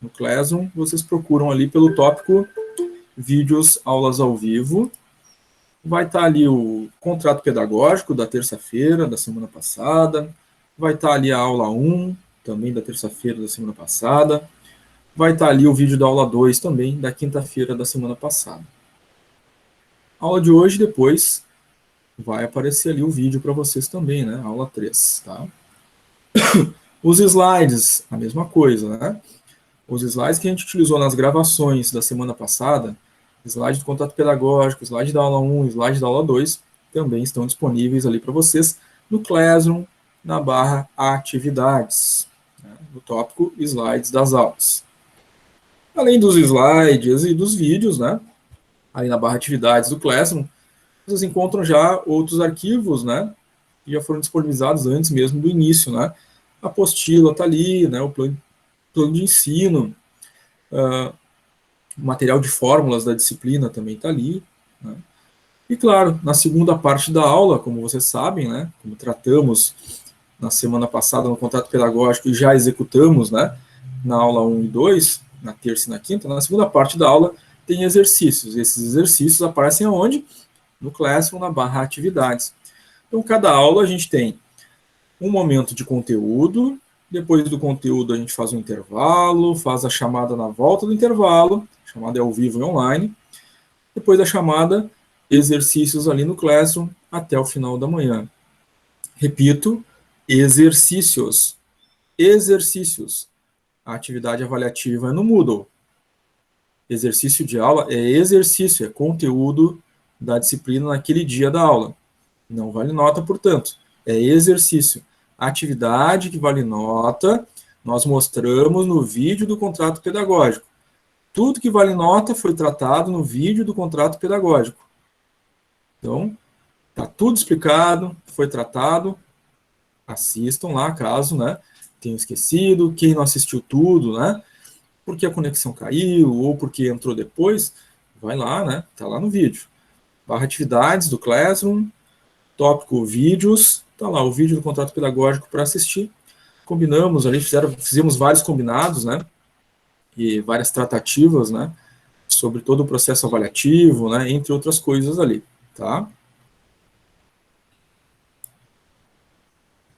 No Classroom, vocês procuram ali pelo tópico vídeos, aulas ao vivo. Vai estar ali o contrato pedagógico da terça-feira, da semana passada. Vai estar ali a aula 1, também da terça-feira da semana passada. Vai estar ali o vídeo da aula 2 também, da quinta-feira da semana passada. A aula de hoje, depois, vai aparecer ali o vídeo para vocês também, né? Aula 3, tá? Os slides, a mesma coisa, né? Os slides que a gente utilizou nas gravações da semana passada, slide do contato pedagógico, slide da aula 1, slide da aula 2, também estão disponíveis ali para vocês no Classroom, na barra atividades, né? No tópico slides das aulas. Além dos slides e dos vídeos, né? Ali na barra atividades do Classroom, vocês encontram já outros arquivos, né? Que já foram disponibilizados antes mesmo do início, né? A apostila está ali, né? O plano de ensino, o material de fórmulas da disciplina também está ali, né? E claro, na segunda parte da aula, como vocês sabem, né? Como tratamos na semana passada no contrato pedagógico e já executamos, né? Na aula 1 e 2, na terça e na quinta, na segunda parte da aula tem exercícios. E esses exercícios aparecem aonde? No Classroom, na barra atividades. Então, cada aula a gente tem um momento de conteúdo, depois do conteúdo a gente faz um intervalo, faz a chamada na volta do intervalo, a chamada é ao vivo e online, depois da chamada, exercícios ali no Classroom até o final da manhã. Repito, exercícios. Exercícios. A atividade avaliativa é no Moodle. Exercício de aula é exercício, é conteúdo da disciplina naquele dia da aula. Não vale nota, portanto, é exercício. Atividade que vale nota, nós mostramos no vídeo do contrato pedagógico. Tudo que vale nota foi tratado no vídeo do contrato pedagógico. Então, está tudo explicado, foi tratado. Assistam lá, caso, né, tenham esquecido. Quem não assistiu tudo, né, porque a conexão caiu ou porque entrou depois, vai lá, né, está lá no vídeo. Barra atividades do Classroom, tópico vídeos, tá lá o vídeo do contrato pedagógico para assistir. Combinamos ali, fizemos vários combinados, né? E várias tratativas, né? Sobre todo o processo avaliativo, né? Entre outras coisas ali, tá?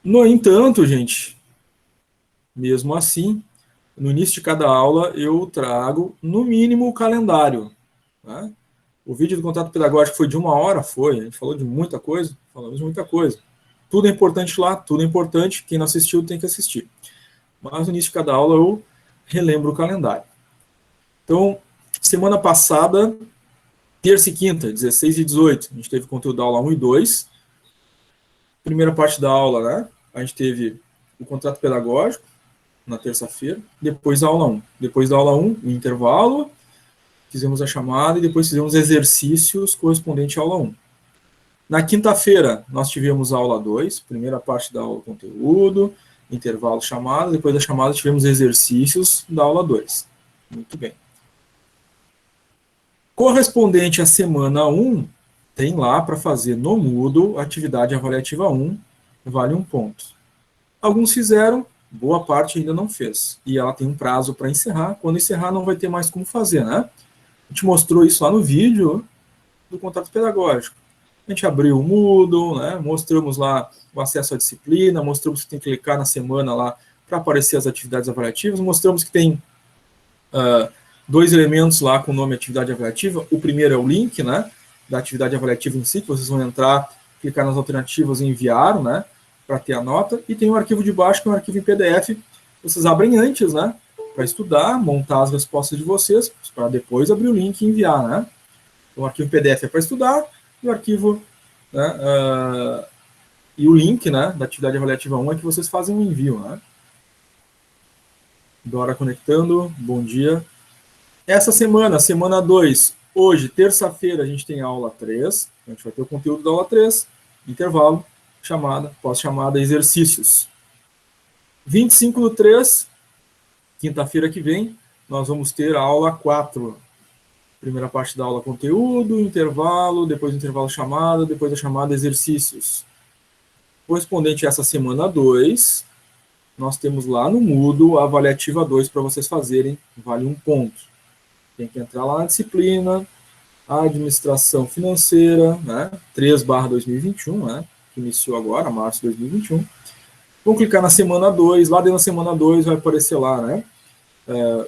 No entanto, gente, mesmo assim, no início de cada aula eu trago, no mínimo, o calendário, né? O vídeo do contrato pedagógico foi de 1 hora? Foi. A gente falou de muita coisa? Falamos de muita coisa. Tudo é importante lá, tudo é importante. Quem não assistiu tem que assistir. Mas no início de cada aula eu relembro o calendário. Então, semana passada, terça e quinta, 16 e 18, a gente teve conteúdo da aula 1 e 2. Primeira parte da aula, né? A gente teve o contrato pedagógico, na terça-feira. Depois da aula 1. Depois da aula 1, o intervalo, fizemos a chamada e depois fizemos exercícios correspondentes à aula 1. Na quinta-feira, nós tivemos a aula 2, primeira parte da aula conteúdo, intervalo chamada, depois da chamada tivemos exercícios da aula 2. Muito bem. Correspondente à semana 1, tem lá para fazer no Moodle, atividade avaliativa 1, vale 1 ponto. Alguns fizeram, boa parte ainda não fez. E ela tem um prazo para encerrar, quando encerrar não vai ter mais como fazer, né? A gente mostrou isso lá no vídeo do contrato pedagógico. A gente abriu o Moodle, né? Mostramos lá o acesso à disciplina, mostramos que tem que clicar na semana lá para aparecer as atividades avaliativas, mostramos que tem 2 elementos lá com o nome atividade avaliativa. O primeiro é o link, né, da atividade avaliativa em si, que vocês vão entrar, clicar nas alternativas e enviar, né, para ter a nota. E tem um arquivo de baixo, que é um arquivo em PDF. Vocês abrem antes, né, para estudar, montar as respostas de vocês, para depois abrir o link e enviar, né. Então, o arquivo em PDF é para estudar, e o arquivo, né, e o link, né, da atividade avaliativa 1 é que vocês fazem o envio, né. Dora conectando, bom dia. Essa semana, semana 2, hoje, terça-feira, a gente tem a aula 3, a gente vai ter o conteúdo da aula 3, intervalo, chamada, pós-chamada, exercícios. 25/3, quinta-feira que vem, nós vamos ter a aula 4. Primeira parte da aula, conteúdo, intervalo, depois do intervalo chamada, depois da chamada, exercícios. Correspondente a essa semana 2, nós temos lá no Moodle a avaliativa 2 para vocês fazerem, vale 1 ponto. Tem que entrar lá na disciplina, administração financeira, né, 3/2021, né, que iniciou agora, março de 2021. Vão clicar na semana 2, lá dentro da semana 2 vai aparecer lá, né,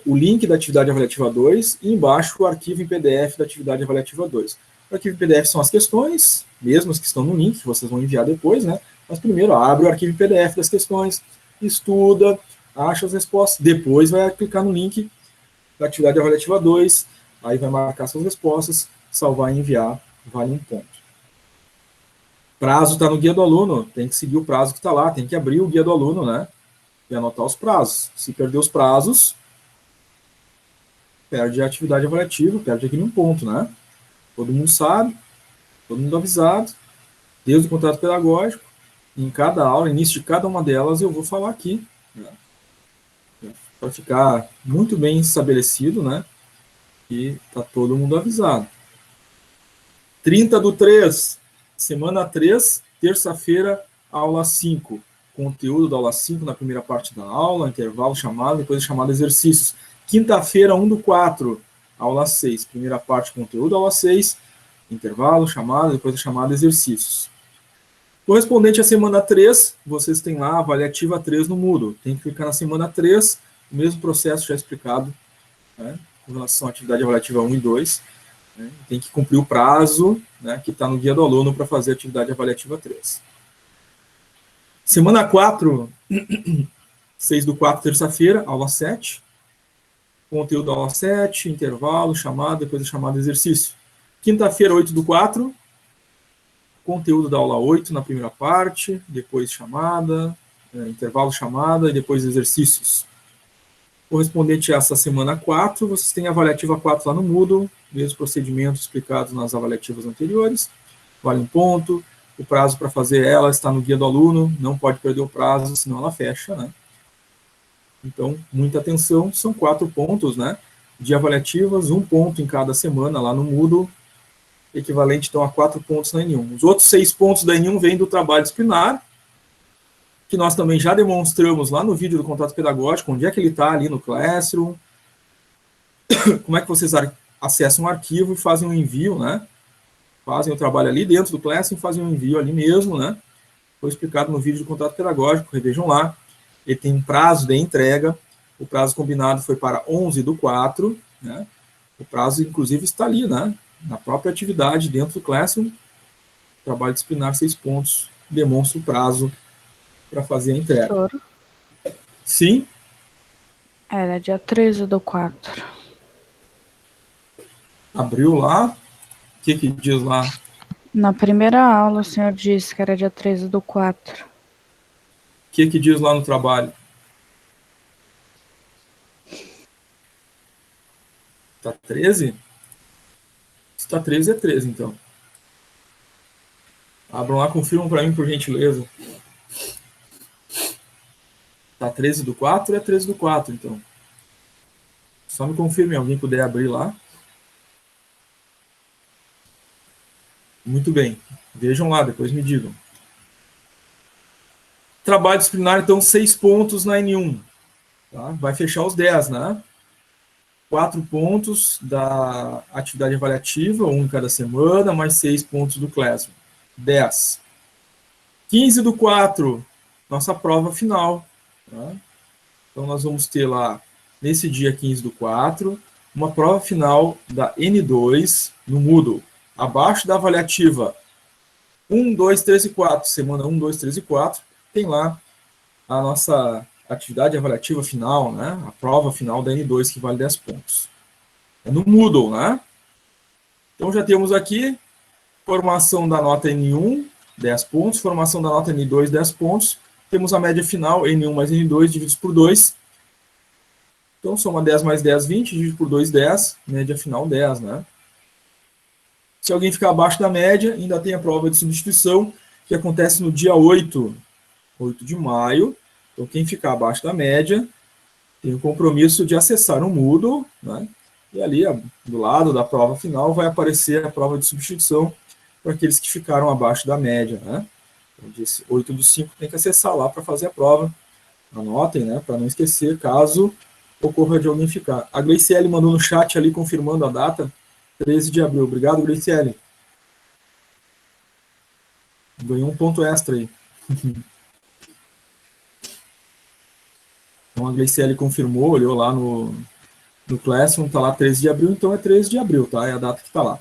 o link da atividade avaliativa 2 e embaixo o arquivo em PDF da atividade avaliativa 2. O arquivo em PDF são as questões, mesmas que estão no link, que vocês vão enviar depois, né, mas primeiro abre o arquivo em PDF das questões, estuda, acha as respostas, depois vai clicar no link da atividade avaliativa 2, aí vai marcar suas respostas, salvar e enviar, vale 1 ponto. Prazo está no guia do aluno, tem que seguir o prazo que está lá, tem que abrir o guia do aluno, né, e anotar os prazos. Se perder os prazos, perde a atividade avaliativa, perde aquele 1 ponto, né. Todo mundo sabe, todo mundo avisado, desde o contrato pedagógico, em cada aula, início de cada uma delas, eu vou falar aqui, né, para ficar muito bem estabelecido, né, e está todo mundo avisado. 30/3, semana 3, terça-feira, aula 5. Conteúdo da aula 5 na primeira parte da aula, intervalo, chamada, depois chamada exercícios. Quinta-feira, 1/4, aula 6. Primeira parte, conteúdo, aula 6, intervalo, chamada, depois chamada exercícios. Correspondente à semana 3, vocês têm lá a avaliativa 3 no Moodle. Tem que clicar na semana 3, o mesmo processo já explicado, né, com relação à atividade avaliativa 1 e 2. Né, tem que cumprir o prazo, né, que está no guia do aluno para fazer a atividade avaliativa 3. Semana 4, 6/4, terça-feira, aula 7. Conteúdo da aula 7, intervalo, chamada, depois a chamada exercício. Quinta-feira, 8/4. Conteúdo da aula 8 na primeira parte, depois chamada, intervalo, chamada e depois exercícios. Correspondente a essa semana 4, vocês têm a avaliativa 4 lá no Moodle, mesmos procedimentos explicados nas avaliativas anteriores, vale 1 ponto, o prazo para fazer ela está no guia do aluno, não pode perder o prazo, senão ela fecha, né? Então, muita atenção, são 4 pontos, né, de avaliativas, 1 ponto em cada semana lá no Moodle, equivalente, então, a 4 pontos na N1. Os outros 6 pontos da N1 vêm do trabalho disciplinar, que nós também já demonstramos lá no vídeo do contrato pedagógico, onde é que ele está ali no Classroom, como é que vocês acessam o arquivo e fazem um envio, né? Fazem o trabalho ali dentro do Classroom e fazem um envio ali mesmo, né? Foi explicado no vídeo do contrato pedagógico, revejam lá. Ele tem um prazo de entrega, o prazo combinado foi para 11/4, né? O prazo, inclusive, está ali, né, na própria atividade dentro do Classroom. Trabalho disciplinar 6 pontos, demonstra o prazo para fazer a entrega. Professor, Sim? era dia 13/4. Abriu lá. O que diz lá? Na primeira aula, o senhor disse que era dia 13/4. O que diz lá no trabalho? Está 13? Se está 13, é 13, então. Abram lá, confirmam para mim, por gentileza. Está 13/4? É 13/4, então. Só me confirmem, alguém puder abrir lá. Muito bem. Vejam lá, depois me digam. Trabalho disciplinar, então, 6 pontos na N1. Tá? Vai fechar os 10, né? 4 pontos da atividade avaliativa, 1 em cada semana, mais 6 pontos do Classroom. 10. 15/4, nossa prova final. Tá? Então, nós vamos ter lá, nesse dia 15/4, uma prova final da N2 no Moodle. Abaixo da avaliativa 1, 2, 3 e 4, semana 1, 2, 3 e 4, tem lá a nossa atividade avaliativa final, né? A prova final da N2, que vale 10 pontos. É no Moodle, né? Então, já temos aqui formação da nota N1, 10 pontos, formação da nota N2, 10 pontos. Temos a média final, N1 mais N2, divididos por 2. Então, soma 10 mais 10, 20, dividido por 2, 10, média final 10, né? Se alguém ficar abaixo da média, ainda tem a prova de substituição, que acontece no dia 8 de maio. Então, quem ficar abaixo da média tem o compromisso de acessar o Moodle, né? E ali, do lado da prova final, vai aparecer a prova de substituição para aqueles que ficaram abaixo da média, né? Então, dia 8/5 tem que acessar lá para fazer a prova. Anotem, né, para não esquecer, caso ocorra de alguém ficar. A Gleiciele mandou no chat ali, confirmando a data, 13 de abril. Obrigado, Gleiciele. Ganhou um ponto extra aí. Então a Gleiciele confirmou, olhou lá no Classroom, tá lá 13 de abril, então é 13 de abril, tá? É a data que tá lá.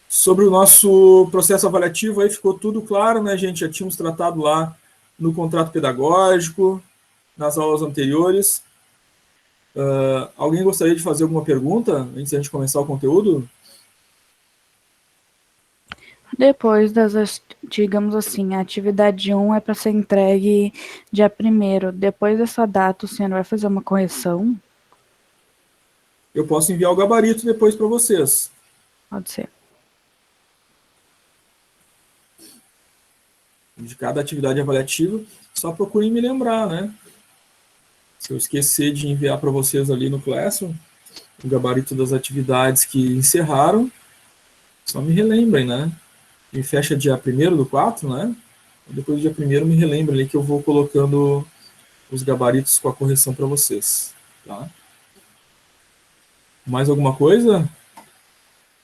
Sobre o nosso processo avaliativo, aí ficou tudo claro, né, gente? Já tínhamos tratado lá no contrato pedagógico, nas aulas anteriores. Alguém gostaria de fazer alguma pergunta antes de a gente começar o conteúdo? Depois digamos assim, a atividade 1 é para ser entregue dia 1º. Depois dessa data, o senhor vai fazer uma correção? Eu posso enviar o gabarito depois para vocês. Pode ser. De cada atividade avaliativa, só procurem me lembrar, né? Se eu esquecer de enviar para vocês ali no Classroom o gabarito das atividades que encerraram, só me relembrem, né? E fecha dia 1º do 4, né? Depois do dia 1º me relembra ali que eu vou colocando os gabaritos com a correção para vocês, tá? Mais alguma coisa?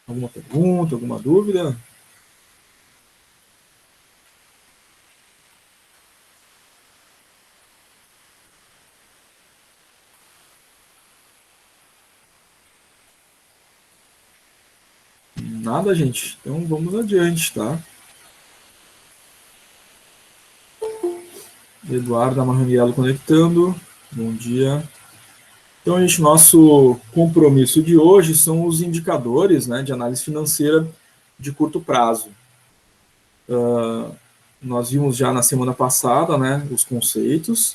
Alguma pergunta, alguma dúvida? Nada, gente. Então vamos adiante, tá? Eduardo Amaraniello conectando. Bom dia. Então, gente, nosso compromisso de hoje são os indicadores, né, de análise financeira de curto prazo. Nós vimos já na semana passada, né, os conceitos.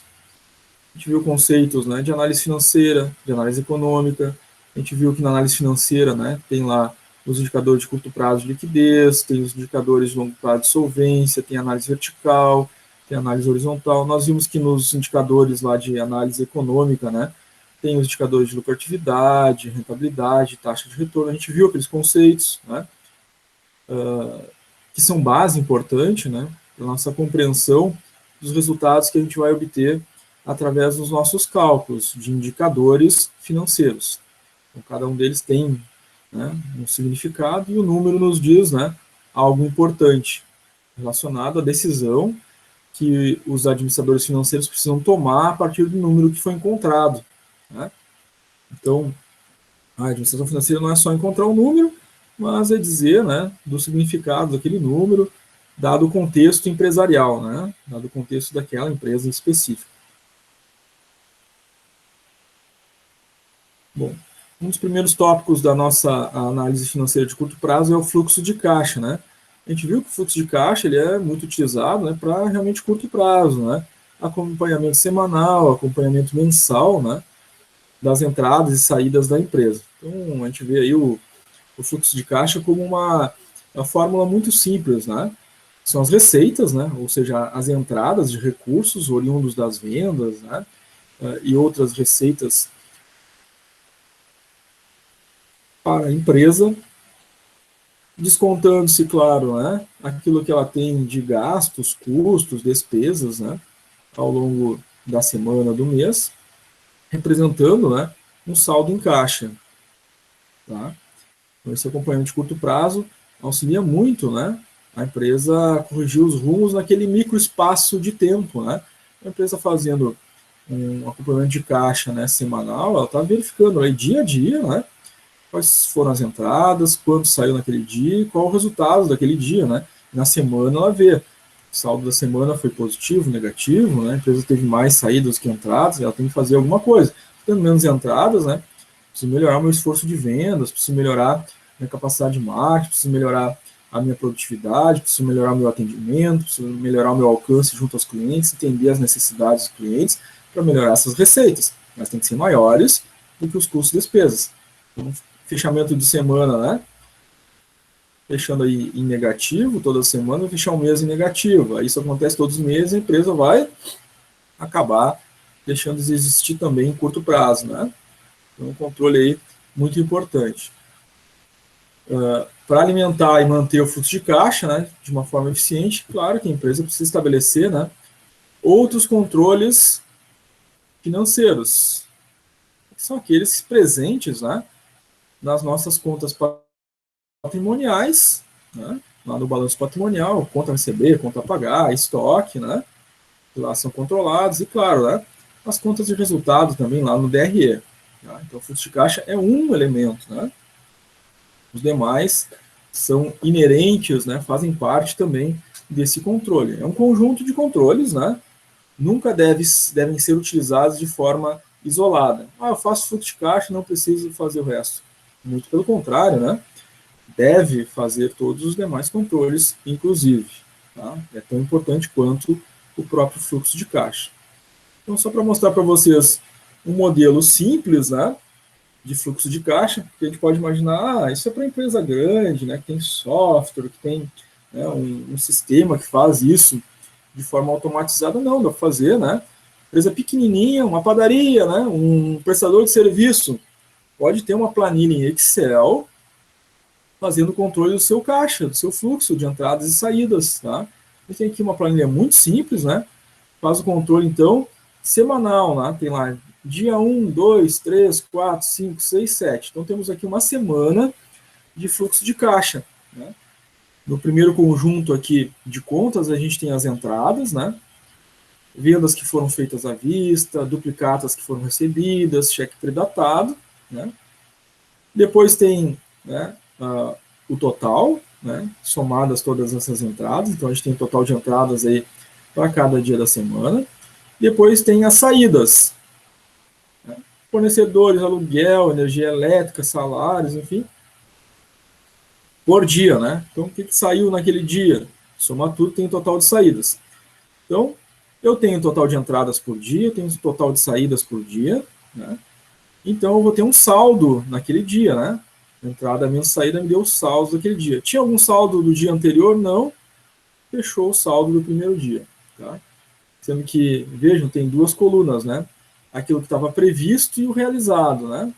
A gente viu conceitos, né, de análise financeira, de análise econômica. A gente viu que na análise financeira, né, tem lá os indicadores de curto prazo de liquidez, tem os indicadores de longo prazo de solvência, tem análise vertical, tem análise horizontal. Nós vimos que nos indicadores lá de análise econômica, né, tem os indicadores de lucratividade, rentabilidade, taxa de retorno. A gente viu aqueles conceitos, né, que são base importante, né, para a nossa compreensão dos resultados que a gente vai obter através dos nossos cálculos de indicadores financeiros. Então, cada um deles tem, né, um significado e o número nos diz, né, algo importante relacionado à decisão que os administradores financeiros precisam tomar a partir do número que foi encontrado, né? Então, a administração financeira não é só encontrar um número, mas é dizer, né, do significado daquele número, dado o contexto empresarial, né, dado o contexto daquela empresa específica. Bom, um dos primeiros tópicos da nossa análise financeira de curto prazo é o fluxo de caixa, né? A gente viu que o fluxo de caixa ele é muito utilizado, né, para realmente curto prazo, né? Acompanhamento semanal, acompanhamento mensal, né, das entradas e saídas da empresa. Então, a gente vê aí o fluxo de caixa como uma fórmula muito simples, né? São as receitas, né? Ou seja, as entradas de recursos oriundos das vendas, né? E outras receitas para a empresa, descontando-se, claro, né, aquilo que ela tem de gastos, custos, despesas, né, ao longo da semana, do mês, representando, né, um saldo em caixa. Tá? Então, esse acompanhamento de curto prazo auxilia muito, né, a empresa a corrigir os rumos naquele microespaço de tempo. Né? A empresa fazendo um acompanhamento de caixa, né, semanal, ela está verificando aí dia a dia, né, quais foram as entradas, quanto saiu naquele dia, qual o resultado daquele dia, né? Na semana ela vê, o saldo da semana foi positivo, negativo, né? A empresa teve mais saídas que entradas, ela tem que fazer alguma coisa. Tendo menos entradas, né? Preciso melhorar o meu esforço de vendas, preciso melhorar a minha capacidade de marketing, preciso melhorar a minha produtividade, preciso melhorar o meu atendimento, preciso melhorar o meu alcance junto aos clientes, entender as necessidades dos clientes para melhorar essas receitas. Mas tem que ser maiores do que os custos e despesas. Então, fechamento de semana, né? Fechando aí em negativo toda semana, fechar um mês em negativo. Aí isso acontece todos os meses, a empresa vai acabar deixando de existir também em curto prazo, né? Então, um controle aí muito importante. para alimentar e manter o fluxo de caixa, né, de uma forma eficiente, claro que a empresa precisa estabelecer, né, outros controles financeiros, que são aqueles presentes, né, nas nossas contas patrimoniais, né, lá no balanço patrimonial, conta a receber, conta a pagar, estoque, né, que lá são controlados, e claro, né, as contas de resultado também lá no DRE. Tá? Então, o fluxo de caixa é um elemento, né, os demais são inerentes, né, fazem parte também desse controle. É um conjunto de controles, né, nunca devem ser utilizados de forma isolada. Eu faço fluxo de caixa, não preciso fazer o resto. Muito pelo contrário, né, deve fazer todos os demais controles, inclusive. Tá? É tão importante quanto o próprio fluxo de caixa. Então, só para mostrar para vocês um modelo simples, né, de fluxo de caixa, que a gente pode imaginar, isso é para empresa grande, né, que tem software, que tem, né, um sistema que faz isso de forma automatizada. Não, dá para fazer, né? Empresa pequenininha, uma padaria, né, um prestador de serviço, pode ter uma planilha em Excel fazendo o controle do seu caixa, do seu fluxo de entradas e saídas, tá? A gente tem aqui uma planilha muito simples, né? Faz o controle, então, semanal, né? Tem lá dia 1, 2, 3, 4, 5, 6, 7. Então, temos aqui uma semana de fluxo de caixa, né? No primeiro conjunto aqui de contas, a gente tem as entradas, né? Vendas que foram feitas à vista, duplicatas que foram recebidas, cheque predatado, né? Depois tem, né, o total, né, somadas todas essas entradas. Então, a gente tem um total de entradas aí para cada dia da semana. Depois tem as saídas, né, fornecedores, aluguel, energia elétrica, salários, enfim, por dia, né? Então, o que saiu naquele dia? Soma tudo, tem o total de saídas. Então, eu tenho o total de entradas por dia, tenho o total de saídas por dia, né? Então, eu vou ter um saldo naquele dia, né? Entrada menos saída me deu o saldo daquele dia. Tinha algum saldo do dia anterior? Não. Fechou o saldo do primeiro dia. Tá? Sendo que, vejam, tem duas colunas, né? Aquilo que estava previsto e o realizado, né?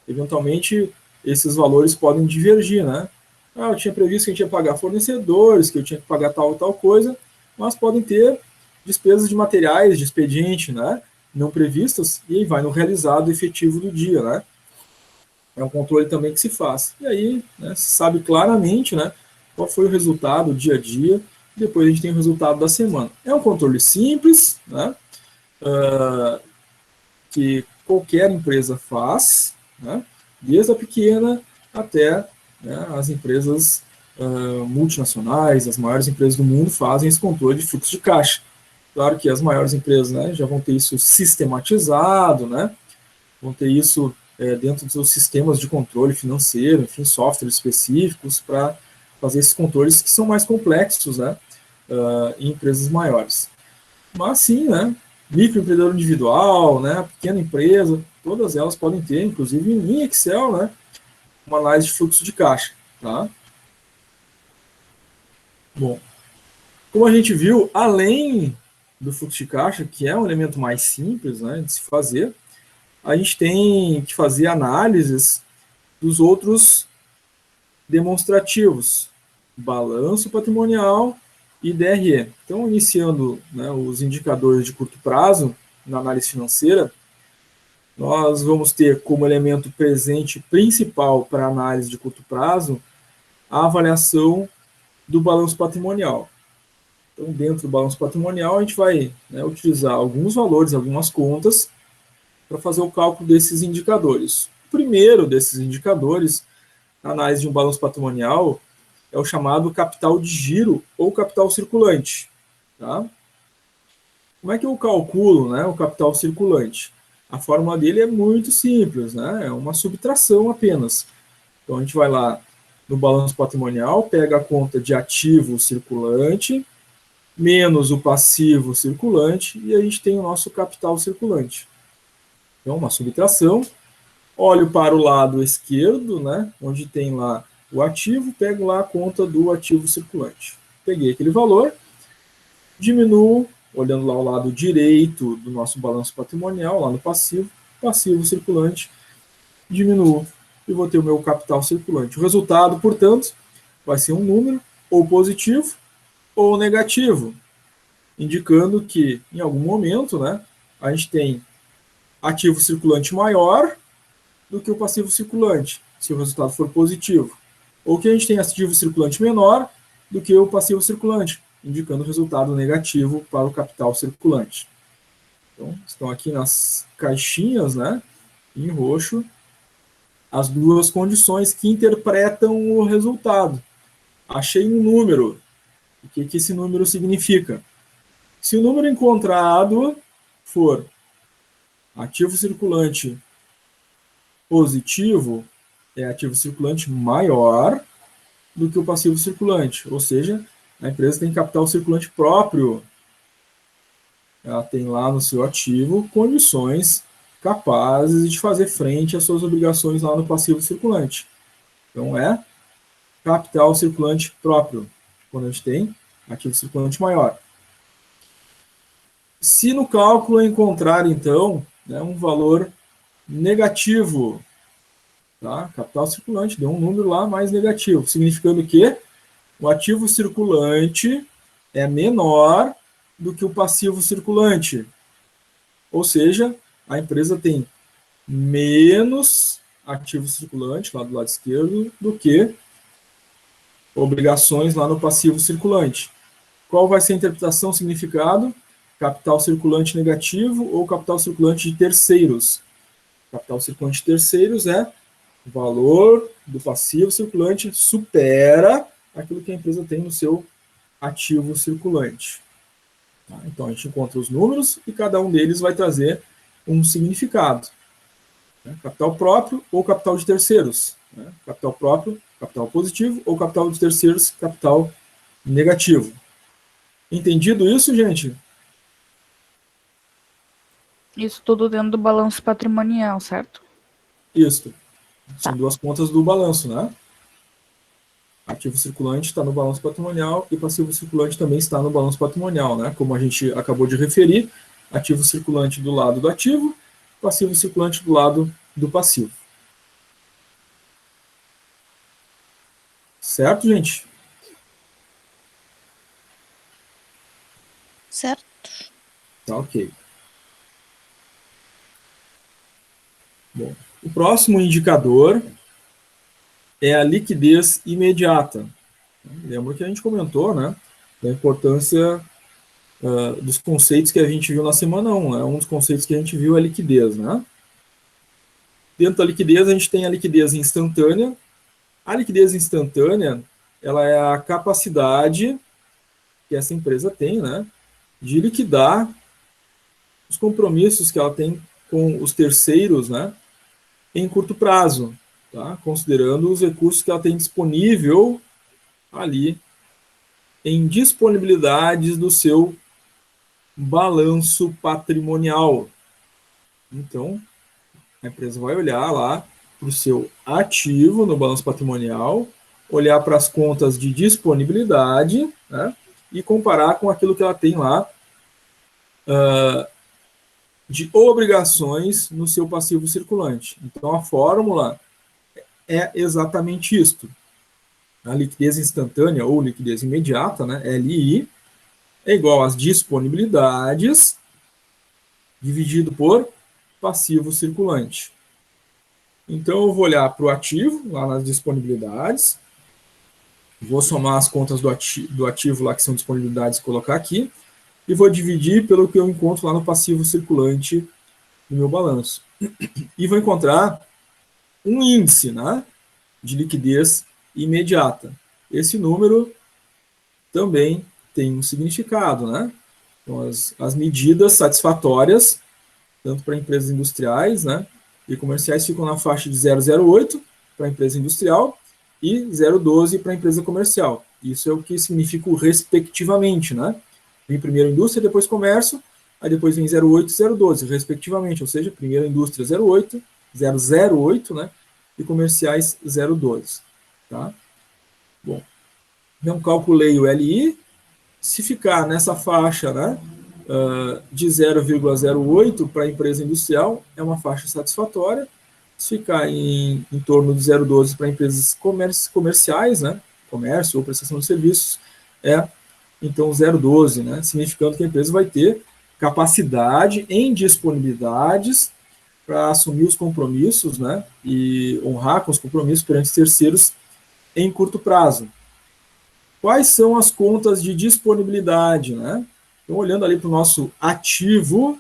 Eventualmente, esses valores podem divergir, né? Eu tinha previsto que a gente ia pagar fornecedores, que eu tinha que pagar tal ou tal coisa, mas podem ter despesas de materiais, de expediente, né? Não previstas, e aí vai no realizado efetivo do dia, né? É um controle também que se faz. E aí, né, se sabe claramente, né, qual foi o resultado, dia a dia, e depois a gente tem o resultado da semana. É um controle simples, né, que qualquer empresa faz, né, desde a pequena até, né, as empresas multinacionais, as maiores empresas do mundo fazem esse controle de fluxo de caixa. Claro que as maiores empresas, né, já vão ter isso sistematizado, né, vão ter isso dentro dos seus sistemas de controle financeiro, enfim, softwares específicos para fazer esses controles que são mais complexos, né, em empresas maiores. Mas sim, né, microempreendedor individual, né, pequena empresa, todas elas podem ter, inclusive em Excel, né, uma análise de fluxo de caixa, tá? Bom, como a gente viu, além do fluxo de caixa, que é um elemento mais simples, né, de se fazer, a gente tem que fazer análises dos outros demonstrativos, balanço patrimonial e DRE. Então, iniciando, né, os indicadores de curto prazo na análise financeira, nós vamos ter como elemento presente principal para a análise de curto prazo a avaliação do balanço patrimonial. Então, dentro do balanço patrimonial, a gente vai, né, utilizar alguns valores, algumas contas, para fazer o cálculo desses indicadores. O primeiro desses indicadores, na análise de um balanço patrimonial, é o chamado capital de giro ou capital circulante. Tá? Como é que eu calculo, né, o capital circulante? A fórmula dele é muito simples, né? É uma subtração apenas. Então, a gente vai lá no balanço patrimonial, pega a conta de ativo circulante, menos o passivo circulante, e a gente tem o nosso capital circulante. Então, uma subtração. Olho para o lado esquerdo, né, onde tem lá o ativo, pego lá a conta do ativo circulante. Peguei aquele valor, diminuo, olhando lá ao lado direito do nosso balanço patrimonial, lá no passivo, passivo circulante, diminuo e vou ter o meu capital circulante. O resultado, portanto, vai ser um número ou positivo ou negativo, indicando que, em algum momento, né, a gente tem ativo circulante maior do que o passivo circulante, se o resultado for positivo. Ou que a gente tem ativo circulante menor do que o passivo circulante, indicando o resultado negativo para o capital circulante. Então, estão aqui nas caixinhas, né, em roxo, as duas condições que interpretam o resultado. Achei um número. O que esse número significa? Se o número encontrado for ativo circulante positivo, é ativo circulante maior do que o passivo circulante, ou seja, a empresa tem capital circulante próprio. Ela tem lá no seu ativo condições capazes de fazer frente às suas obrigações lá no passivo circulante. Então, é capital circulante próprio, quando a gente tem ativo circulante maior. Se no cálculo encontrar, então, né, um valor negativo, tá? Capital circulante, deu um número lá mais negativo, significando que o ativo circulante é menor do que o passivo circulante. Ou seja, a empresa tem menos ativo circulante, lá do lado esquerdo, do que obrigações lá no passivo circulante. Qual vai ser a interpretação, significado? Capital circulante negativo ou capital circulante de terceiros? Capital circulante de terceiros é o valor do passivo circulante supera aquilo que a empresa tem no seu ativo circulante. Tá? Então, a gente encontra os números e cada um deles vai trazer um significado. Né? Capital próprio ou capital de terceiros. Né? Capital próprio, capital positivo, ou capital de terceiros, capital negativo. Entendido isso, gente? Isso tudo dentro do balanço patrimonial, certo? Isso. São duas contas do balanço, né? Ativo circulante está no balanço patrimonial e passivo circulante também está no balanço patrimonial, né? Como a gente acabou de referir, ativo circulante do lado do ativo, passivo circulante do lado do passivo. Certo, gente? Certo. Tá ok. Bom, o próximo indicador é a liquidez imediata. Lembra que a gente comentou, né, da importância dos conceitos que a gente viu na semana 1. Né? Um dos conceitos que a gente viu é a liquidez. Né? Dentro da liquidez, a gente tem a liquidez instantânea. A liquidez instantânea, ela é a capacidade que essa empresa tem, né, de liquidar os compromissos que ela tem com os terceiros, né, em curto prazo, tá? Considerando os recursos que ela tem disponível ali em disponibilidades do seu balanço patrimonial. Então, a empresa vai olhar lá para o seu ativo no balanço patrimonial, olhar para as contas de disponibilidade, né, e comparar com aquilo que ela tem lá de obrigações no seu passivo circulante. Então, a fórmula é exatamente isto. A liquidez instantânea ou liquidez imediata, né, LI, é igual às disponibilidades dividido por passivo circulante. Então, eu vou olhar para o ativo, lá nas disponibilidades, vou somar as contas do ativo lá que são disponibilidades e colocar aqui, e vou dividir pelo que eu encontro lá no passivo circulante no meu balanço. E vou encontrar um índice, né, de liquidez imediata. Esse número também tem um significado, né? Então, as medidas satisfatórias, tanto para empresas industriais, né, e comerciais, ficam na faixa de 0,08 para a empresa industrial e 0,12 para a empresa comercial. Isso é o que significa o respectivamente, né? Vem primeiro indústria, depois comércio, aí depois vem 0,8 e 0,12, respectivamente, ou seja, primeiro indústria 0,8, 0,08, né, e comerciais 0,12. Tá? Bom, então calculei o LI, se ficar nessa faixa, né, de 0,08 para a empresa industrial, é uma faixa satisfatória. Se ficar em torno de 0,12 para empresas comerciais, né, comércio ou prestação de serviços, é então 0,12, né, significando que a empresa vai ter capacidade em disponibilidades para assumir os compromissos, né, e honrar com os compromissos perante terceiros em curto prazo. Quais são as contas de disponibilidade, né? Então, olhando ali para o nosso ativo,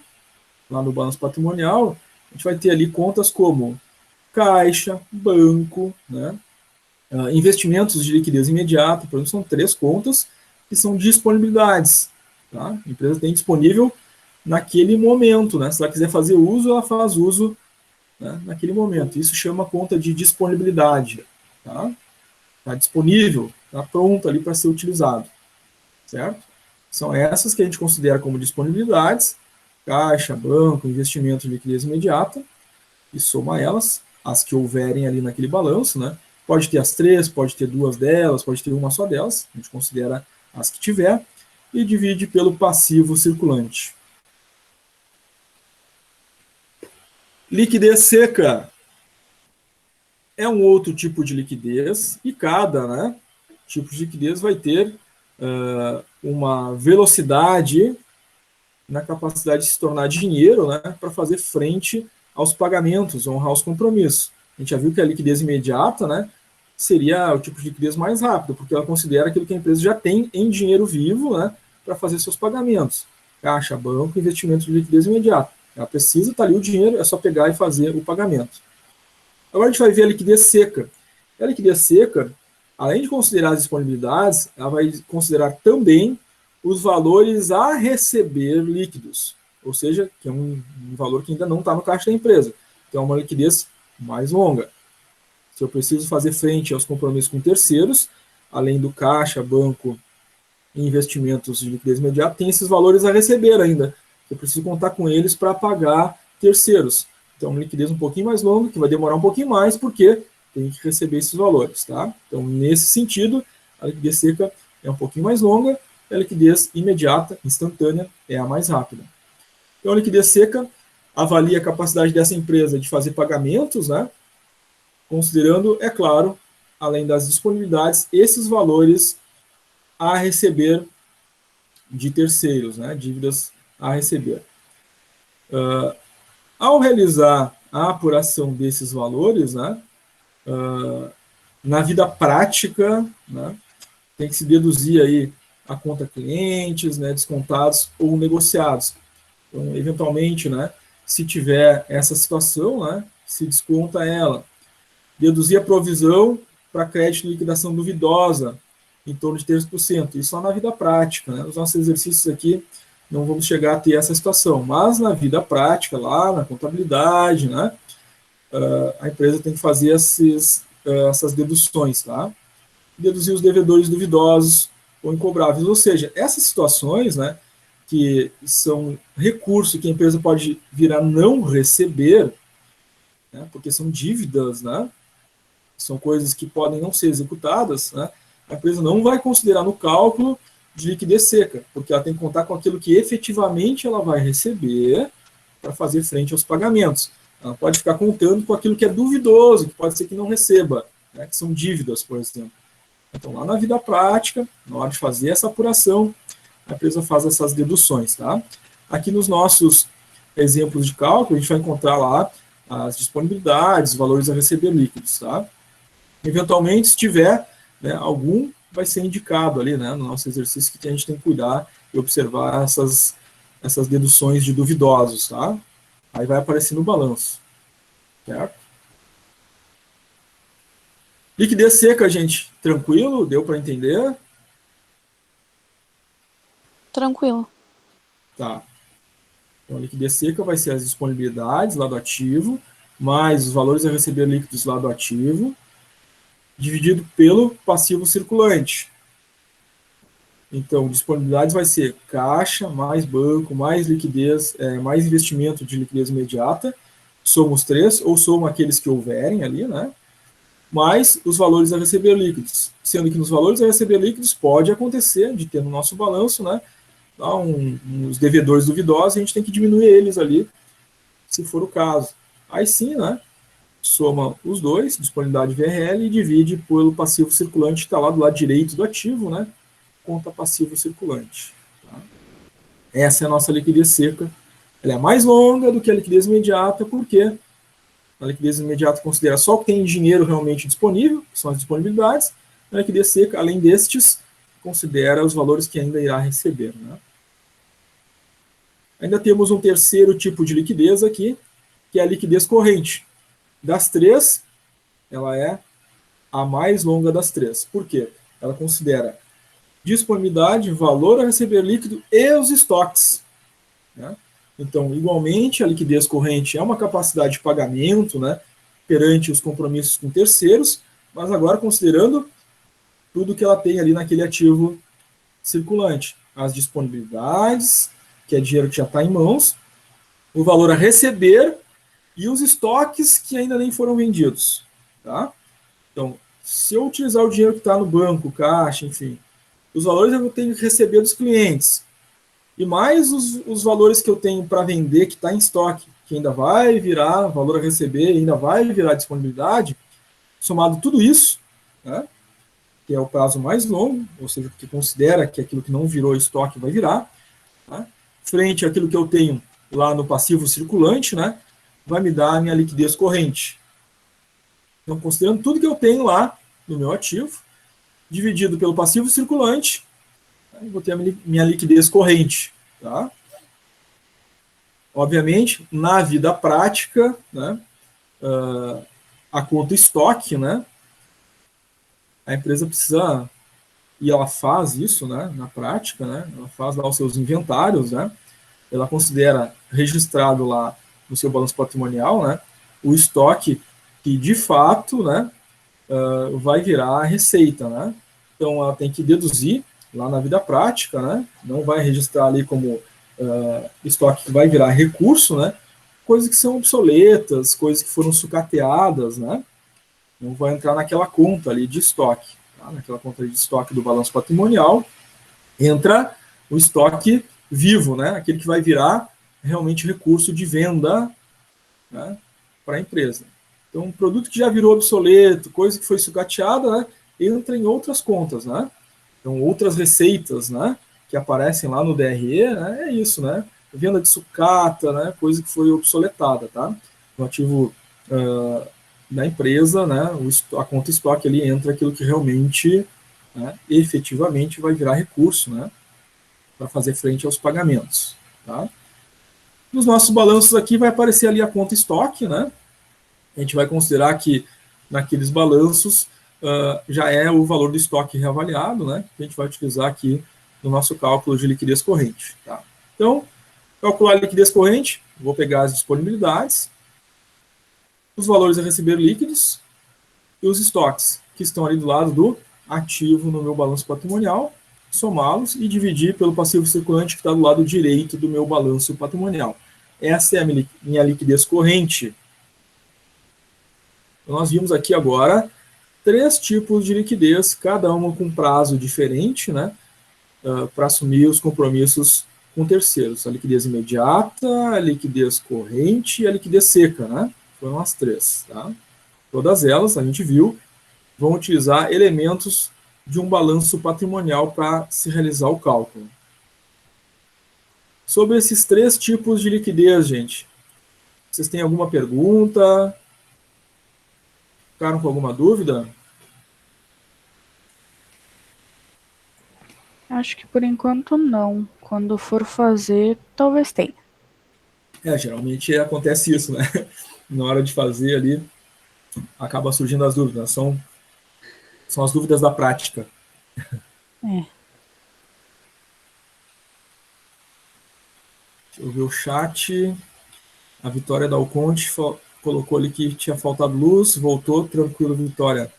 lá no balanço patrimonial, a gente vai ter ali contas como caixa, banco, né? Investimentos de liquidez imediata, por exemplo, são 3 contas que são disponibilidades. Tá? A empresa tem disponível naquele momento, né? Se ela quiser fazer uso, ela faz uso, né, naquele momento. Isso chama conta de disponibilidade. Tá? Está disponível, está pronto ali para ser utilizado. Certo? São essas que a gente considera como disponibilidades, caixa, banco, investimento de liquidez imediata, e soma elas, as que houverem ali naquele balanço, né? Pode ter as 3, pode ter 2 delas, pode ter uma só delas, a gente considera as que tiver, e divide pelo passivo circulante. Liquidez seca é um outro tipo de liquidez, e cada, né, tipo de liquidez vai ter uma velocidade na capacidade de se tornar dinheiro, né, para fazer frente aos pagamentos, honrar os compromissos. A gente já viu que a liquidez imediata, né, seria o tipo de liquidez mais rápido, porque ela considera aquilo que a empresa já tem em dinheiro vivo, né, para fazer seus pagamentos. Caixa, banco, investimento de liquidez imediata. Ela precisa, está ali o dinheiro, é só pegar e fazer o pagamento. Agora a gente vai ver a liquidez seca. A liquidez seca, além de considerar as disponibilidades, ela vai considerar também os valores a receber líquidos, ou seja, que é um valor que ainda não está no caixa da empresa. Então é uma liquidez mais longa. Se eu preciso fazer frente aos compromissos com terceiros, além do caixa, banco e investimentos de liquidez imediata, tem esses valores a receber ainda. Eu preciso contar com eles para pagar terceiros. Então, uma liquidez um pouquinho mais longa, que vai demorar um pouquinho mais, porque tem que receber esses valores. Tá? Então, nesse sentido, a liquidez seca é um pouquinho mais longa, e a liquidez imediata, instantânea, é a mais rápida. Então, a liquidez seca avalia a capacidade dessa empresa de fazer pagamentos, né? Considerando, é claro, além das disponibilidades, esses valores a receber de terceiros, né? Dívidas a receber. Ao realizar a apuração desses valores, né? Na vida prática, né? Tem que se deduzir aí a conta clientes, né? Descontados ou negociados. Então, eventualmente, né? Se tiver essa situação, né? Se desconta ela. Deduzir a provisão para crédito de liquidação duvidosa, em torno de 3%. Isso só na vida prática, né? Nos nossos exercícios aqui, não vamos chegar a ter essa situação, mas na vida prática, lá na contabilidade, né? A empresa tem que fazer essas deduções, tá? Deduzir os devedores duvidosos ou incobráveis, ou seja, essas situações, né? Que são recursos que a empresa pode vir a não receber, né? Porque são dívidas, né? São coisas que podem não ser executadas, né? A empresa não vai considerar no cálculo de liquidez seca, porque ela tem que contar com aquilo que efetivamente ela vai receber para fazer frente aos pagamentos. Ela pode ficar contando com aquilo que é duvidoso, que pode ser que não receba, né? Que são dívidas, por exemplo. Então, lá na vida prática, na hora de fazer essa apuração, a empresa faz essas deduções, tá? Aqui nos nossos exemplos de cálculo, a gente vai encontrar lá as disponibilidades, os valores a receber líquidos, tá? Eventualmente, se tiver, né, algum, vai ser indicado ali, né, no nosso exercício, que a gente tem que cuidar e observar essas deduções de duvidosos, tá? Aí vai aparecer no balanço, certo? Liquidez seca, gente, tranquilo? Deu para entender? Tranquilo. Tá. Então, a liquidez seca vai ser as disponibilidades lá do ativo, mais os valores a receber líquidos lá do ativo, dividido pelo passivo circulante. Então, disponibilidades vai ser caixa, mais banco, mais liquidez, mais investimento de liquidez imediata, soma os 3, ou soma aqueles que houverem ali, né? Mais os valores a receber líquidos. Sendo que nos valores a receber líquidos pode acontecer de ter no nosso balanço, né? Uns devedores duvidosos, a gente tem que diminuir eles ali, se for o caso. Aí sim, né? soma os dois, disponibilidade VRL, e divide pelo passivo circulante, que está lá do lado direito do ativo, né? Conta passivo circulante. Tá? Essa é a nossa liquidez seca. Ela é mais longa do que a liquidez imediata, porque a liquidez imediata considera só o que tem dinheiro realmente disponível, que são as disponibilidades. A liquidez seca, além destes, considera os valores que ainda irá receber. Né? Ainda temos um terceiro tipo de liquidez aqui, que é a liquidez corrente. Das três, ela é a mais longa das três. Por quê? Ela considera disponibilidade, valor a receber líquido e os estoques. Né? Então, igualmente, a liquidez corrente é uma capacidade de pagamento, né, perante os compromissos com terceiros, mas agora considerando tudo que ela tem ali naquele ativo circulante. As disponibilidades, que é dinheiro que já está em mãos, o valor a receber e os estoques que ainda nem foram vendidos. Tá? Então, se eu utilizar o dinheiro que está no banco, caixa, enfim, os valores eu tenho que receber dos clientes, e mais os valores que eu tenho para vender, que está em estoque, que ainda vai virar valor a receber, ainda vai virar disponibilidade, somado tudo isso, né, que é o prazo mais longo, ou seja, que considera que aquilo que não virou estoque vai virar, tá, frente àquilo que eu tenho lá no passivo circulante, né, vai me dar a minha liquidez corrente. Então, considerando tudo que eu tenho lá no meu ativo, dividido pelo passivo circulante, eu vou ter a minha liquidez corrente. Tá? Obviamente, na vida prática, né, a conta estoque, né, a empresa precisa, e ela faz isso, né, na prática, né, ela faz lá os seus inventários, né, ela considera registrado lá no seu balanço patrimonial, né, o estoque que de fato, né, vai virar a receita, né. Então ela tem que deduzir lá na vida prática, né, não vai registrar ali como estoque que vai virar recurso, né, coisas que são obsoletas, coisas que foram sucateadas, né, não vai entrar naquela conta ali de estoque, tá? Naquela conta de estoque do balanço patrimonial, entra o estoque vivo, né, aquele que vai virar realmente recurso de venda, né, para a empresa. Então, um produto que já virou obsoleto, coisa que foi sucateada, né, entra em outras contas, né? Então, outras receitas, né, que aparecem lá no DRE, né, é isso, né? Venda de sucata, né, coisa que foi obsoletada, tá? O ativo da empresa, né, a conta estoque ali entra aquilo que realmente, né, efetivamente vai virar recurso, né, para fazer frente aos pagamentos, tá? Nos nossos balanços aqui vai aparecer ali a conta estoque, né? A gente vai considerar que naqueles balanços já é o valor do estoque reavaliado, né? Que a gente vai utilizar aqui no nosso cálculo de liquidez corrente. Tá? Então, calcular a liquidez corrente, vou pegar as disponibilidades, os valores a receber líquidos e os estoques, que estão ali do lado do ativo no meu balanço patrimonial, somá-los e dividir pelo passivo circulante que está do lado direito do meu balanço patrimonial. Essa é a minha liquidez corrente. Então, nós vimos aqui agora 3 tipos de liquidez, cada uma com prazo diferente, né, para assumir os compromissos com terceiros. A liquidez imediata, a liquidez corrente e a liquidez seca, né? Foram as 3. Tá? Todas elas, a gente viu, vão utilizar elementos de um balanço patrimonial para se realizar o cálculo. Sobre esses 3 tipos de liquidez, gente, vocês têm alguma pergunta? Ficaram com alguma dúvida? Acho que por enquanto não. Quando for fazer, talvez tenha. Geralmente acontece isso, né? Na hora de fazer ali, acaba surgindo as dúvidas. São as dúvidas da prática. É. Deixa eu ver o chat. A Vitória Dalconte colocou ali que tinha faltado luz, voltou, tranquilo, Vitória.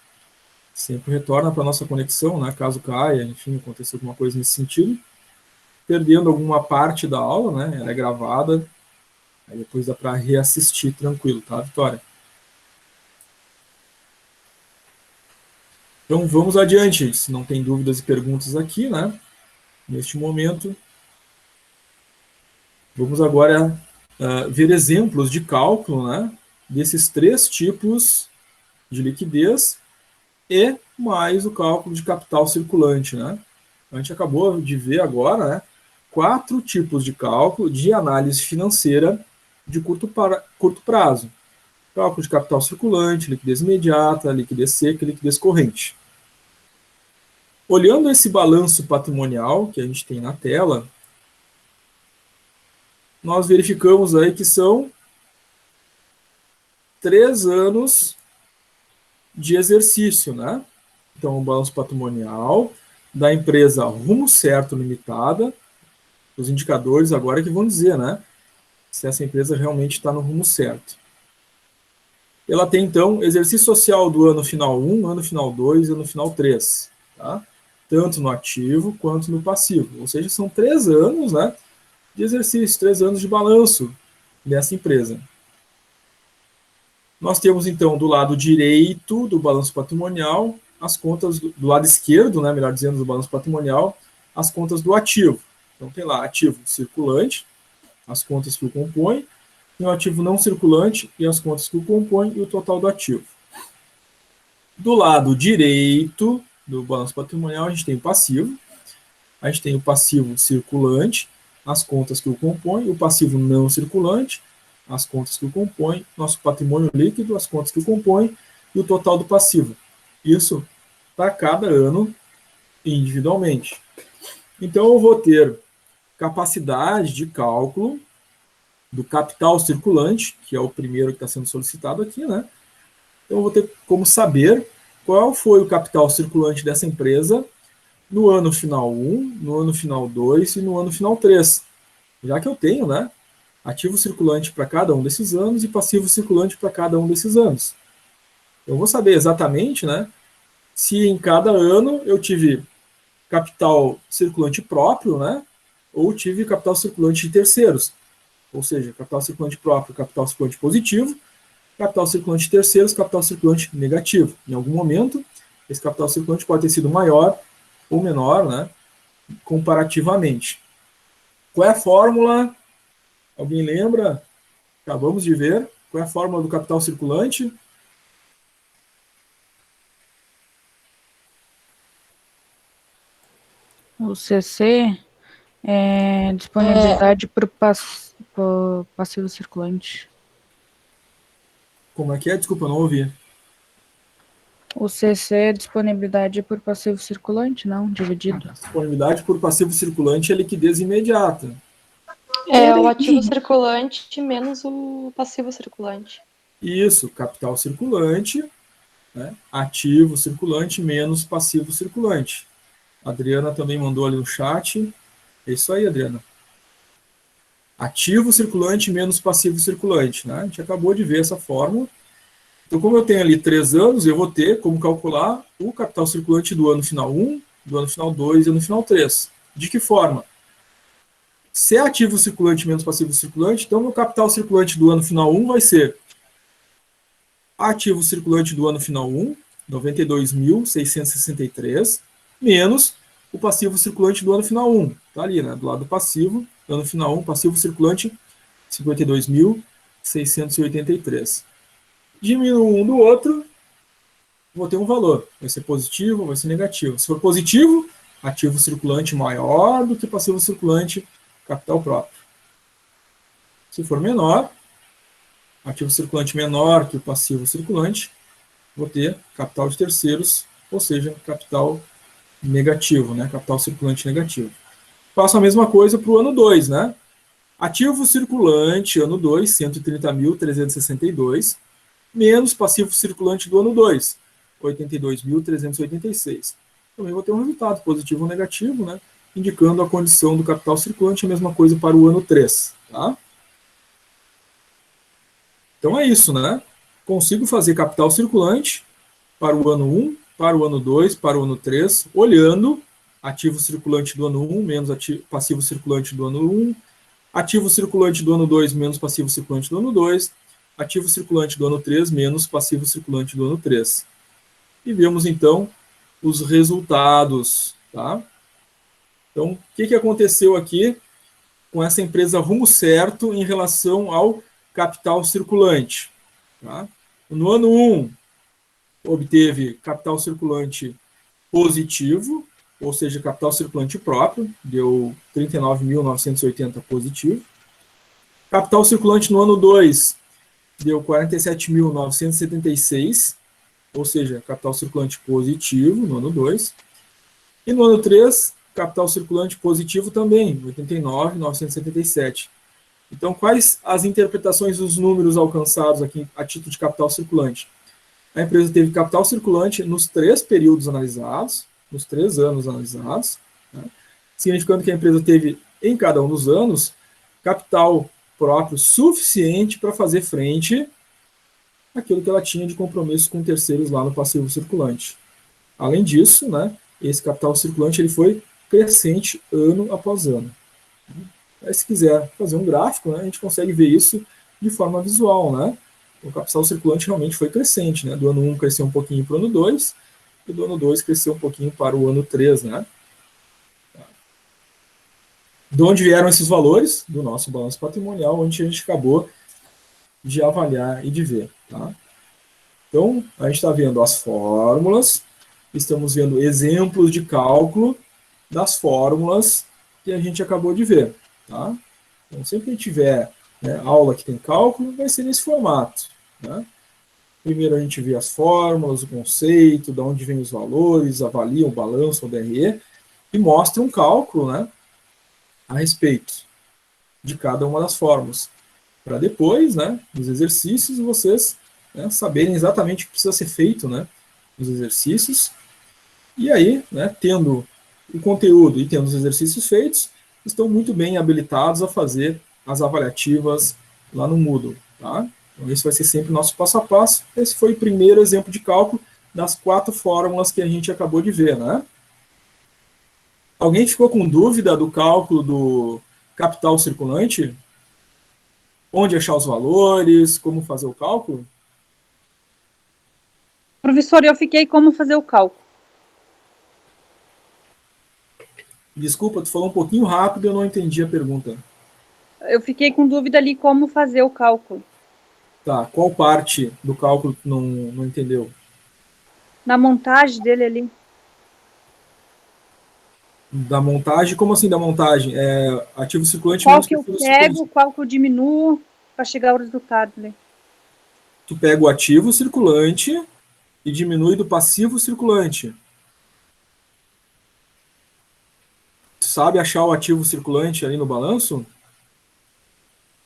Sempre retorna para a nossa conexão, né? Caso caia, enfim, aconteça alguma coisa nesse sentido. Perdendo alguma parte da aula, né? Ela é gravada, aí depois dá para reassistir tranquilo, tá, Vitória? Então vamos adiante, se não tem dúvidas e perguntas aqui, né? Neste momento, vamos agora ver exemplos de cálculo, né? desses 3 tipos de liquidez e mais o cálculo de capital circulante, né? A gente acabou de ver agora, né, 4 tipos de cálculo de análise financeira de curto prazo. Cálculo de capital circulante, liquidez imediata, liquidez seca e liquidez corrente. Olhando esse balanço patrimonial que a gente tem na tela, nós verificamos aí que são 3 anos de exercício, né? Então, o balanço patrimonial da empresa Rumo Certo Limitada, os indicadores agora que vão dizer, né, se essa empresa realmente está no rumo certo. Ela tem, então, exercício social do ano final 1, ano final 2 e ano final 3, tá? Tanto no ativo quanto no passivo. Ou seja, são 3 anos, né, de exercício, 3 anos de balanço dessa empresa. Nós temos, então, do lado direito do balanço patrimonial, as contas do lado esquerdo, né, melhor dizendo, do balanço patrimonial, as contas do ativo. Então, tem lá ativo circulante, as contas que o compõem, tem o ativo não circulante e as contas que o compõem e o total do ativo. Do lado direito do balanço patrimonial, a gente tem o passivo, a gente tem o passivo circulante, as contas que o compõem, o passivo não circulante, as contas que o compõem, nosso patrimônio líquido, as contas que o compõem e o total do passivo. Isso para cada ano individualmente. Então, eu vou ter capacidade de cálculo do capital circulante, que é o primeiro que está sendo solicitado aqui, né? Então, eu vou ter como saber qual foi o capital circulante dessa empresa no ano final 1, no ano final 2 e no ano final 3. Já que eu tenho, né, ativo circulante para cada um desses anos e passivo circulante para cada um desses anos. Eu vou saber exatamente, né, se em cada ano eu tive capital circulante próprio, né, ou tive capital circulante de terceiros. Ou seja, capital circulante próprio, capital circulante positivo, capital circulante de terceiros, capital circulante negativo. Em algum momento, esse capital circulante pode ter sido maior ou menor, né, comparativamente. Qual é a fórmula? Alguém lembra? Acabamos de ver. Qual é a fórmula do capital circulante? O CC é disponibilidade por passivo circulante. Como é que é? Desculpa, eu não ouvi. O CC é disponibilidade por passivo circulante, não? Dividido. Disponibilidade por passivo circulante é liquidez imediata. É o ativo circulante menos o passivo circulante. Isso, capital circulante, né? Ativo circulante menos passivo circulante. A Adriana também mandou ali no chat. É isso aí, Adriana. Ativo circulante menos passivo circulante, né? A gente acabou de ver essa fórmula. Então, como eu tenho ali 3 anos, eu vou ter como calcular o capital circulante do ano final 1, do ano final 2 e do ano final 3. De que forma? Se é ativo circulante menos passivo circulante, então o capital circulante do ano final 1 vai ser ativo circulante do ano final 1, 92.663, menos o passivo circulante do ano final 1. Está ali, né? Do lado passivo, do ano final 1, passivo circulante, 52.683. Diminuo um do outro, vou ter um valor. Vai ser positivo, vai ser negativo. Se for positivo, ativo circulante maior do que passivo circulante, capital próprio. Se for menor, ativo circulante menor que o passivo circulante, vou ter capital de terceiros, ou seja, capital negativo, né? Capital circulante negativo. Faço a mesma coisa para o ano 2, né? Ativo circulante, ano 2, 130.362, menos passivo circulante do ano 2, 82.386. Também vou ter um resultado positivo ou negativo, né? Indicando a condição do capital circulante, a mesma coisa para o ano 3, tá? Então é isso, né? Consigo fazer capital circulante para o ano 1, para o ano 2, para o ano 3, olhando ativo circulante do ano 1 menos passivo circulante do ano 1, ativo circulante do ano 2 menos passivo circulante do ano 2, ativo circulante do ano 3 menos passivo circulante do ano 3. E vemos, então, os resultados, tá? Então, o que aconteceu aqui com essa empresa Rumo Certo em relação ao capital circulante? Tá? No ano 1, obteve capital circulante positivo, ou seja, capital circulante próprio, deu 39.980 positivo. Capital circulante no ano 2 deu 47.976, ou seja, capital circulante positivo no ano 2. E no ano 3, capital circulante positivo também, 89.977. Então, quais as interpretações dos números alcançados aqui a título de capital circulante? A empresa teve capital circulante nos 3 períodos analisados, nos 3 anos analisados, né? Significando que a empresa teve, em cada um dos anos, capital próprio suficiente para fazer frente àquilo que ela tinha de compromisso com terceiros lá no passivo circulante. Além disso, né, esse capital circulante ele foi crescente ano após ano. Aí, se quiser fazer um gráfico, né, a gente consegue ver isso de forma visual, né? O capital circulante realmente foi crescente, né? Do ano 1 cresceu um pouquinho para o ano 2, e do ano 2 cresceu um pouquinho para o ano 3, né? De onde vieram esses valores? Do nosso balanço patrimonial, onde a gente acabou de avaliar e de ver, tá? Então, a gente está vendo as fórmulas, estamos vendo exemplos de cálculo das fórmulas que a gente acabou de ver, tá? Então, sempre que tiver, né, aula que tem cálculo, vai ser nesse formato, né? Primeiro a gente vê as fórmulas, o conceito, de onde vêm os valores, avalia o balanço, o DRE, e mostra um cálculo, né, a respeito de cada uma das fórmulas, para depois, né, nos exercícios, vocês, né, saberem exatamente o que precisa ser feito, né, nos exercícios, e aí, né, tendo o conteúdo e tendo os exercícios feitos, estão muito bem habilitados a fazer as avaliativas lá no Moodle, tá? Então, esse vai ser sempre o nosso passo a passo. Esse foi o primeiro exemplo de cálculo das 4 fórmulas que a gente acabou de ver, né? Alguém ficou com dúvida do cálculo do capital circulante? Onde achar os valores? Como fazer o cálculo? Professor, eu fiquei como fazer o cálculo. Desculpa, tu falou um pouquinho rápido, eu não entendi a pergunta. Eu fiquei com dúvida ali como fazer o cálculo. Tá, qual parte do cálculo tu não entendeu? Na montagem dele ali. Da montagem? Como assim da montagem? É ativo circulante Qual menos que eu passivo pego, circulante. qual que eu diminuo para chegar ao resultado ali. Tu pega o ativo circulante e diminui do passivo circulante. Tu sabe achar o ativo circulante ali no balanço?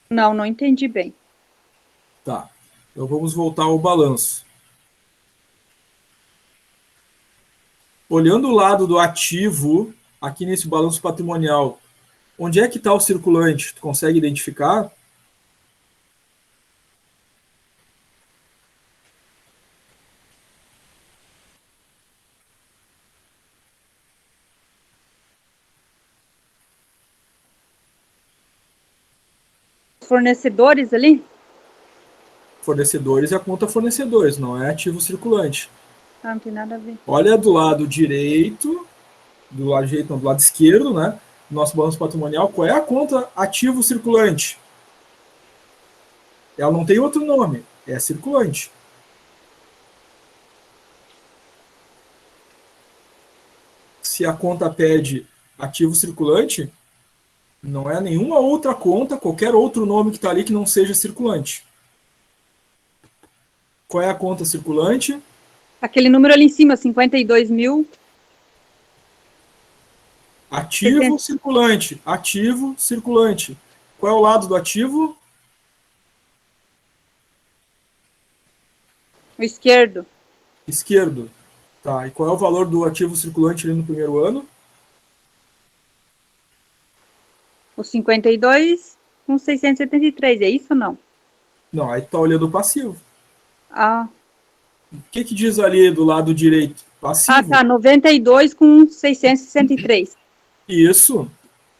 Não, não entendi bem. Tá. Então vamos voltar ao balanço. Olhando o lado do ativo, aqui nesse balanço patrimonial, onde é que está o circulante? Tu consegue identificar? Fornecedores ali? Fornecedores é a conta fornecedores, não é ativo circulante. Ah, não tem nada a ver. Olha do lado direito, do lado esquerdo, né? Do nosso balanço patrimonial, qual é a conta ativo circulante? Ela não tem outro nome, é circulante. Se a conta pede ativo circulante, não é nenhuma outra conta, qualquer outro nome que está ali que não seja circulante. Qual é a conta circulante? Aquele número ali em cima, 52.000. Ativo circulante. Ativo circulante. Qual é o lado do ativo? O esquerdo. Esquerdo. Tá. E qual é o valor do ativo circulante ali no primeiro ano? O 52 com 673. É isso ou não? Não, aí tá olhando o passivo. Ah. O que diz ali do lado direito? Passivo. Ah, tá. 92 com 663. Isso.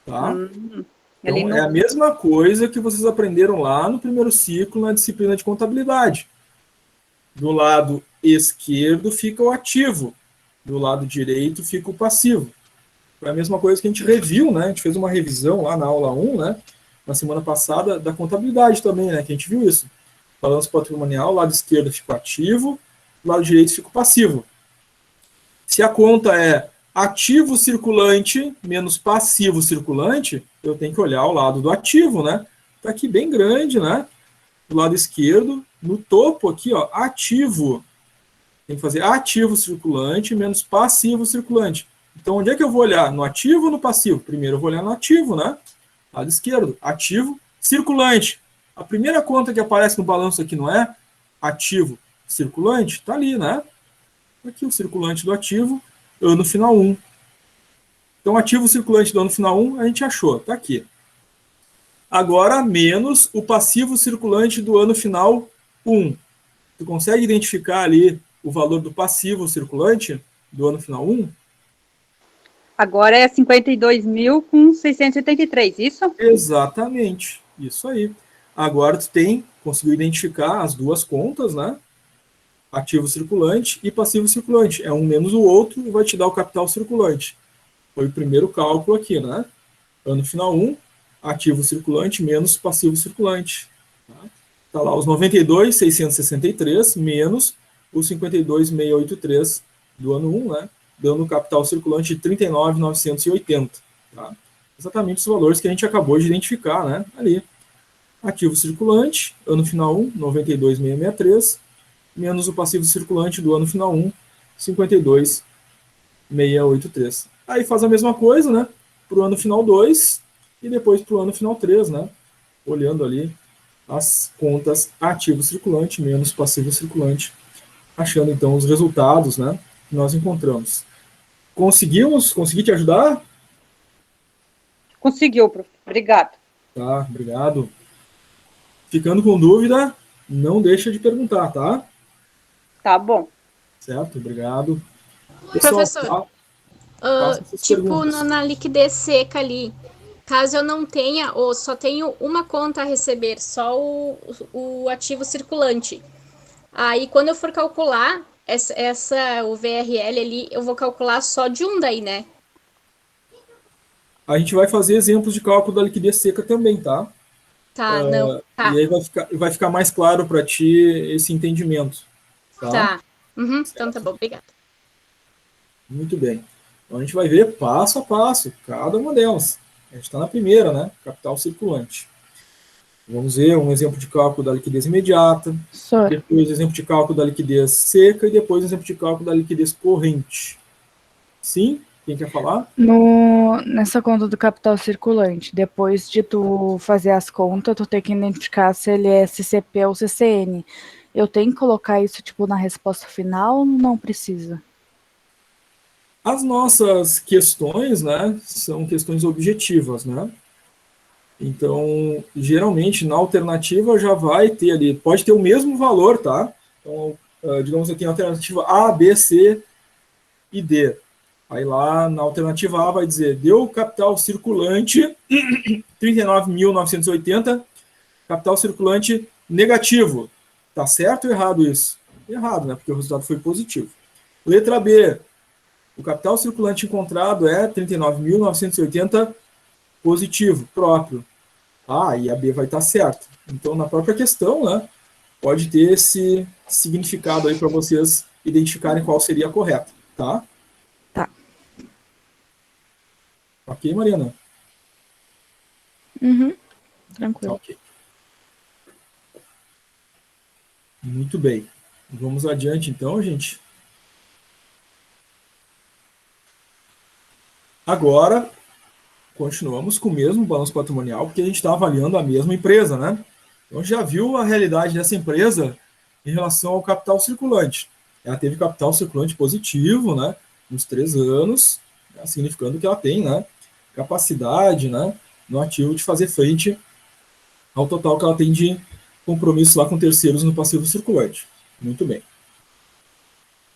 Tá? Ali Então, no... é a mesma coisa que vocês aprenderam lá no primeiro ciclo na disciplina de contabilidade. Do lado esquerdo fica o ativo, do lado direito fica o passivo. Foi a mesma coisa que a gente reviu, né? A gente fez uma revisão lá na aula 1, né? Na semana passada, da contabilidade também, né? Que a gente viu isso. balanço patrimonial, lado esquerdo fica ativo, lado direito fica passivo. Se a conta é ativo circulante menos passivo circulante, eu tenho que olhar o lado do ativo, né? Está aqui bem grande, né? Do lado esquerdo, no topo aqui, ó, ativo. Tem que fazer ativo circulante menos passivo circulante. Então, onde é que eu vou olhar? No ativo ou no passivo? Primeiro eu vou olhar no ativo, né? Lado esquerdo, ativo circulante. A primeira conta que aparece no balanço aqui não é ativo circulante? Tá ali, né? Aqui o circulante do ativo, ano final 1. Então, ativo circulante do ano final 1, a gente achou, tá aqui. Agora, menos o passivo circulante do ano final 1. Tu consegue identificar ali o valor do passivo circulante do ano final 1? Agora é 52.000 com 673, isso? Exatamente, isso aí. Agora tu conseguiu identificar as duas contas, né? Ativo circulante e passivo circulante. É um menos o outro e vai te dar o capital circulante. Foi o primeiro cálculo aqui, né? Ano final 1, ativo circulante menos passivo circulante. Tá lá os 92.663 menos os 52.683 do ano 1, né? Dando um capital circulante de 39.980. Tá? Exatamente os valores que a gente acabou de identificar, né? Ali. Ativo circulante, ano final 1, 92.663, menos o passivo circulante do ano final 1, 52.683. Aí faz a mesma coisa, né? Para o ano final 2 e depois para o ano final 3, né? Olhando ali as contas ativo circulante menos passivo circulante, achando então os resultados, né? Que nós encontramos. Consegui te ajudar? Conseguiu, prof. Obrigado. Tá, obrigado. Ficando com dúvida, não deixa de perguntar, tá? Tá bom. Certo, obrigado. Pessoal, Professor, tipo na liquidez seca ali, caso eu não tenha ou só tenho uma conta a receber, só o ativo circulante. Aí quando eu for calcular o VRL ali, eu vou calcular só de um daí, né? a gente vai fazer exemplos de cálculo da liquidez seca também, tá? Tá, não, tá, E aí vai ficar mais claro para ti esse entendimento. Tá? tá. Uhum, então tá bom, obrigada. Muito bem. Então a gente vai ver passo a passo cada uma delas. A gente está na primeira, né? Capital circulante. Vamos ver um exemplo de cálculo da liquidez imediata, Só, depois exemplo de cálculo da liquidez seca e depois exemplo de cálculo da liquidez corrente. Sim? Quem quer falar? nessa conta do capital circulante, depois de tu fazer as contas, tu tem que identificar se ele é CCP ou CCN. Eu tenho que colocar isso, tipo, na resposta final ou não precisa? As nossas questões, né, são questões objetivas, né? Então, geralmente, na alternativa já vai ter ali, pode ter o mesmo valor, tá? Então, digamos que eu tenho a alternativa A, B, C e D. Aí lá na alternativa A vai dizer, deu capital circulante 39.980, capital circulante negativo. Tá certo ou errado isso? Errado, né? Porque o resultado foi positivo. Letra B, o capital circulante encontrado é 39.980 positivo, próprio. A e a B vai estar certo. Então, na própria questão, né, pode ter esse significado aí para vocês identificarem qual seria a correta, tá? Tá. Ok, Mariana? Uhum, tranquilo. Ok. Muito bem. Vamos adiante, então, gente. Agora, continuamos com o mesmo balanço patrimonial, porque a gente está avaliando a mesma empresa, né? Então, já viu a realidade dessa empresa em relação ao capital circulante. Ela teve capital circulante positivo, né? Nos 3 anos, né, significando que ela tem, né, capacidade, né, no ativo de fazer frente ao total que ela tem de compromisso lá com terceiros no passivo circulante. Muito bem.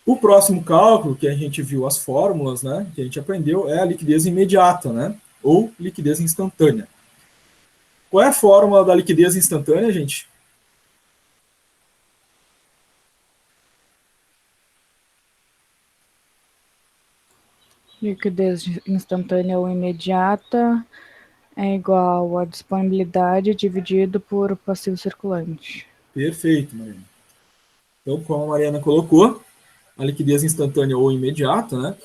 O próximo cálculo, que a gente viu as fórmulas, né, que a gente aprendeu, é a liquidez imediata, né, ou liquidez instantânea. Qual é a fórmula da liquidez instantânea, gente? Liquidez instantânea ou imediata é igual a disponibilidade dividido por passivo circulante. Perfeito, Mariana. Então, como a Mariana colocou, a liquidez instantânea ou imediata, né,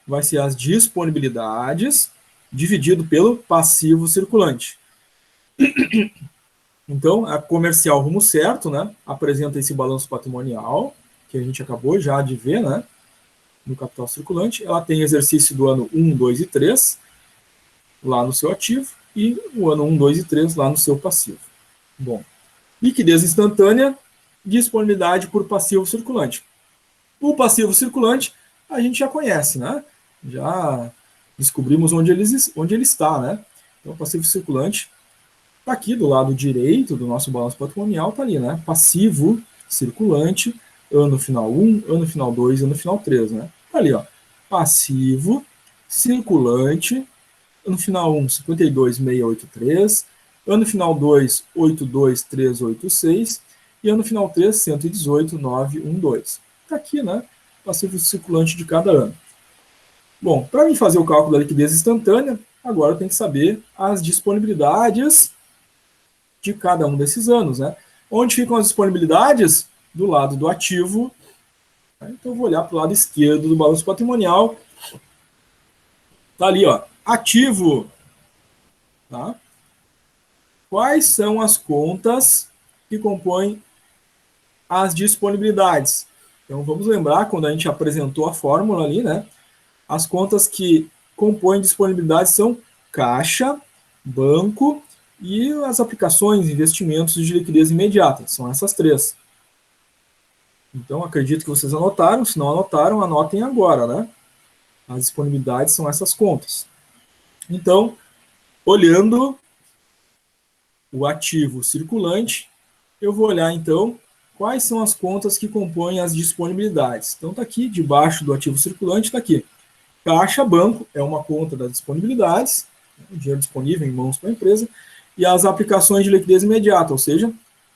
vai ser as disponibilidades dividido pelo passivo circulante. Então, a comercial Rumo Certo, né, apresenta esse balanço patrimonial, que a gente acabou já de ver, né, no capital circulante. Ela tem exercício do ano 1, 2 e 3, lá no seu ativo, e o ano 1, 2 e 3 lá no seu passivo. Bom, liquidez instantânea, disponibilidade por passivo circulante. O passivo circulante a gente já conhece, né? Já descobrimos onde ele está, né? Então, o passivo circulante está aqui do lado direito do nosso balanço patrimonial, está ali, né? Passivo circulante, ano final 1, ano final 2, ano final 3, né? Está ali, ó. Passivo circulante, ano final 1, 52,683, ano final 2, 82,386 e ano final 3, 118,912. Está aqui, né? Passivo circulante de cada ano. Bom, para mim fazer o cálculo da liquidez instantânea, agora eu tenho que saber as disponibilidades de cada um desses anos, né? Onde ficam as disponibilidades? Do lado do ativo. Né? Então eu vou olhar para o lado esquerdo do balanço patrimonial. Tá ali, ó, ativo. Tá? Quais são as contas que compõem as disponibilidades? Então vamos lembrar quando a gente apresentou a fórmula ali, né? As contas que compõem disponibilidades são caixa, banco e as aplicações, investimentos de liquidez imediata. São essas três. Então, acredito que vocês anotaram. Se não anotaram, anotem agora, né? As disponibilidades são essas contas. Então, olhando o ativo circulante, eu vou olhar, então, quais são as contas que compõem as disponibilidades. Então, está aqui, debaixo do ativo circulante, está aqui. Caixa, banco, é uma conta das disponibilidades, o dinheiro disponível em mãos para a empresa, e as aplicações de liquidez imediata, ou seja,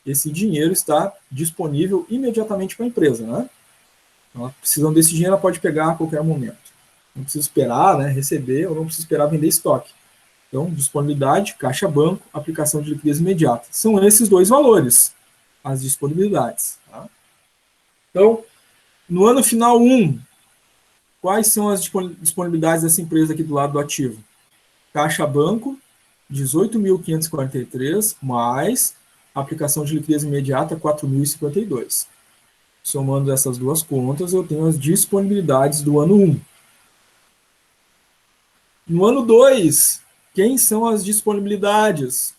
esse dinheiro está disponível imediatamente para a empresa, né? Ela precisando desse dinheiro, ela pode pegar a qualquer momento. Não precisa esperar, né, receber, ou não precisa esperar vender estoque. Então, disponibilidade, caixa banco, aplicação de liquidez imediata. São esses dois valores, as disponibilidades. Tá? Então, no ano final 1, quais são as disponibilidades dessa empresa aqui do lado do ativo? Caixa banco, 18.543, mais aplicação de liquidez imediata, 4.052. Somando essas duas contas, eu tenho as disponibilidades do ano 1. No ano 2, quem são as disponibilidades?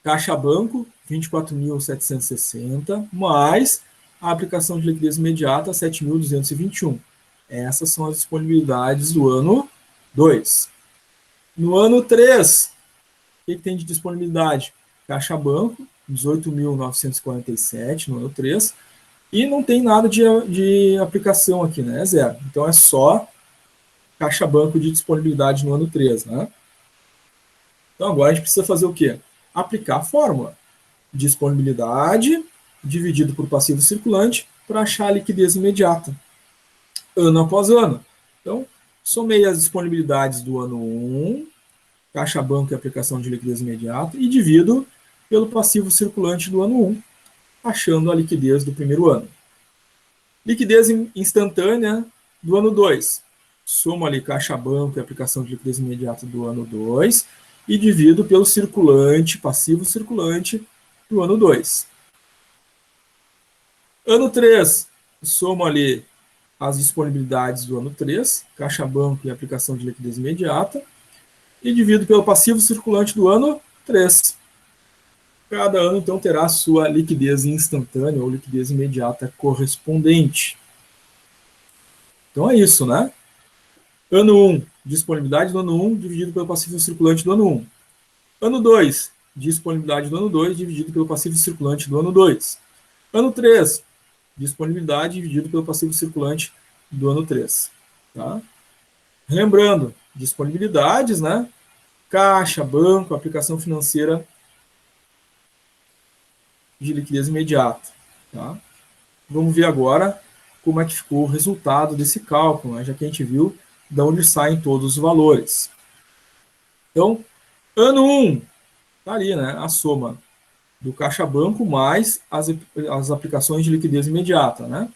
Caixa banco, 24.760, mais a aplicação de liquidez imediata, 7.221. Essas são as disponibilidades do ano 2. No ano 3, o que tem de disponibilidade? Caixa banco, 18.947 no ano 3, e não tem nada de aplicação aqui, né? É zero. Então é só caixa banco de disponibilidade no ano 3, né? Então agora a gente precisa fazer o quê? Aplicar a fórmula. Disponibilidade dividido por passivo circulante para achar a liquidez imediata, ano após ano. Então, somei as disponibilidades do ano 1, caixa banco e aplicação de liquidez imediata, e divido pelo passivo circulante do ano 1, achando a liquidez do primeiro ano. Liquidez instantânea do ano 2. Somo ali caixa banco e aplicação de liquidez imediata do ano 2 e divido pelo circulante, passivo circulante do ano 2. Ano 3, somo ali as disponibilidades do ano 3, caixa banco e aplicação de liquidez imediata, e divido pelo passivo circulante do ano 3. Cada ano, então, terá a sua liquidez instantânea ou liquidez imediata correspondente. Então é isso, né? Ano 1, disponibilidade do ano 1 dividido pelo passivo circulante do ano 1. Ano 2, disponibilidade do ano 2 dividido pelo passivo circulante do ano 2. Ano 3, disponibilidade dividido pelo passivo circulante do ano 3. Tá? Lembrando, disponibilidades, né? Caixa, banco, aplicação financeira de liquidez imediata. Tá? Vamos ver agora como é que ficou o resultado desse cálculo, né? Já que a gente viu de onde saem todos os valores. Então, ano 1, tá ali, né? A soma do caixa banco mais as aplicações de liquidez imediata, né?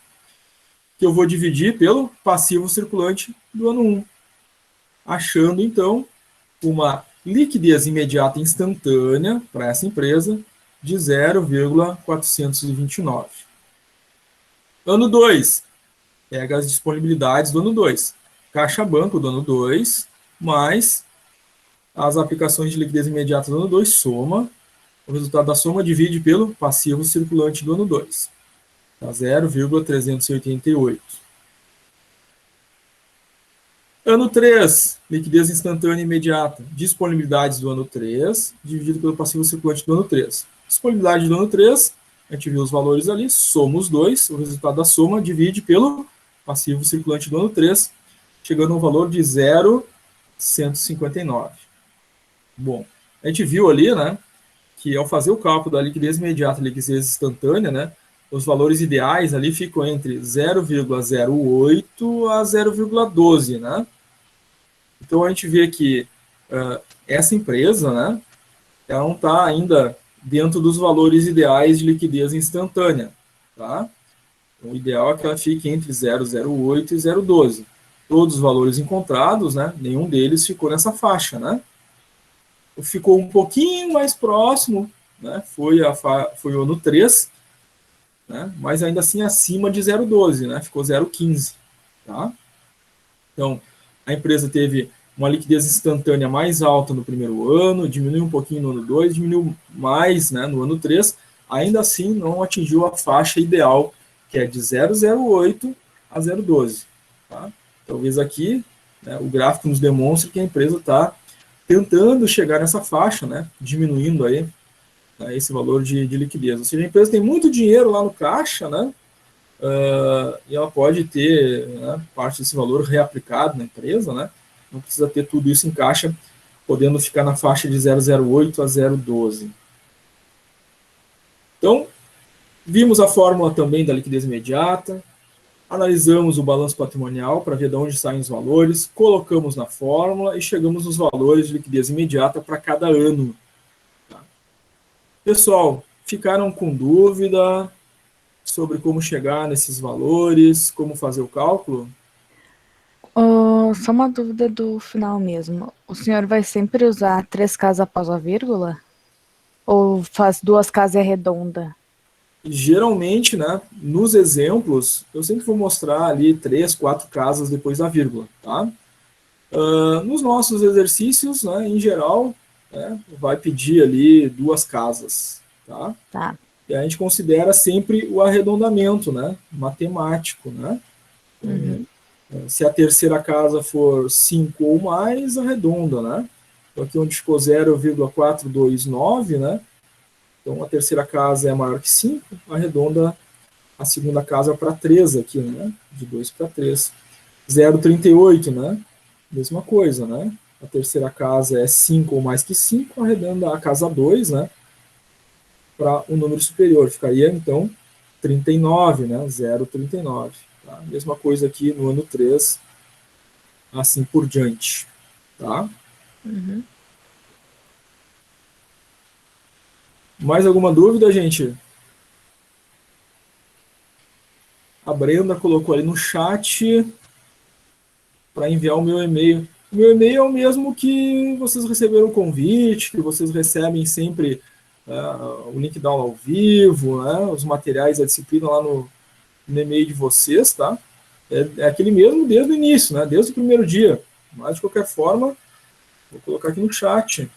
Que eu vou dividir pelo passivo circulante do ano 1, achando, então, uma liquidez imediata instantânea para essa empresa de 0,429. Ano 2, pega as disponibilidades do ano 2. Caixa banco do ano 2, mais as aplicações de liquidez imediata do ano 2, soma. O resultado da soma divide pelo passivo circulante do ano 2. Tá 0,388. Ano 3, liquidez instantânea imediata. Disponibilidades do ano 3, dividido pelo passivo circulante do ano 3. Disponibilidade do ano 3, a gente viu os valores ali, soma os dois, o resultado da soma divide pelo passivo circulante do ano 3, chegando a um valor de 0,159. Bom, a gente viu ali, né, que ao fazer o cálculo da liquidez imediata e liquidez instantânea, né, os valores ideais ali ficam entre 0,08 a 0,12, né? Então a gente vê que essa empresa, né, ela não está ainda dentro dos valores ideais de liquidez instantânea, tá? Então, o ideal é que ela fique entre 0,08 e 0,12. Todos os valores encontrados, né, nenhum deles ficou nessa faixa, né? Ficou um pouquinho mais próximo, né, foi o ano 3, né, mas ainda assim acima de 0,12, né, ficou 0,15, tá? Então, a empresa teve uma liquidez instantânea mais alta no primeiro ano, diminuiu um pouquinho no ano 2, diminuiu mais, né, no ano 3, ainda assim não atingiu a faixa ideal, que é de 0,08 a 0,12. Tá? Talvez aqui, né, o gráfico nos demonstre que a empresa está tentando chegar nessa faixa, né, diminuindo aí, né, esse valor de liquidez. Ou seja, a empresa tem muito dinheiro lá no caixa, né, e ela pode ter, né, parte desse valor reaplicado na empresa, né, não precisa ter tudo isso em caixa, podendo ficar na faixa de 0,08 a 0,12. Então, vimos a fórmula também da liquidez imediata, analisamos o balanço patrimonial para ver de onde saem os valores, colocamos na fórmula e chegamos nos valores de liquidez imediata para cada ano. Tá? Pessoal, ficaram com dúvida sobre como chegar nesses valores, como fazer o cálculo? Só uma dúvida do final mesmo. O senhor vai sempre usar 3 casas após a vírgula? Ou faz 2 casas e arredonda? Geralmente, né, nos exemplos, eu sempre vou mostrar ali 3, 4 casas depois da vírgula, tá? Nos nossos exercícios, né, em geral, né, vai pedir ali 2 casas, tá? Tá. E a gente considera sempre o arredondamento, né, matemático, né? Uhum. Se a terceira casa for 5 ou mais, arredonda, né? Então aqui onde ficou 0,429, né? Então a terceira casa é maior que 5, arredonda a segunda casa para 3 aqui, né? De 2 para 3. 0,38, né? Mesma coisa, né? A terceira casa é 5 ou mais que 5, arredonda a casa 2, né? Para um número superior. Ficaria, então, 39, né? 0,39. Tá? Mesma coisa aqui no ano 3, assim por diante. Tá? Uhum. Mais alguma dúvida, gente? A Brenda colocou ali no chat para enviar o meu e-mail. O meu e-mail é o mesmo que vocês receberam o convite, que vocês recebem sempre o link da aula ao vivo, né, os materiais da disciplina lá no e-mail de vocês, tá? É aquele mesmo desde o início, né, desde o primeiro dia. Mas, de qualquer forma, vou colocar aqui no chat.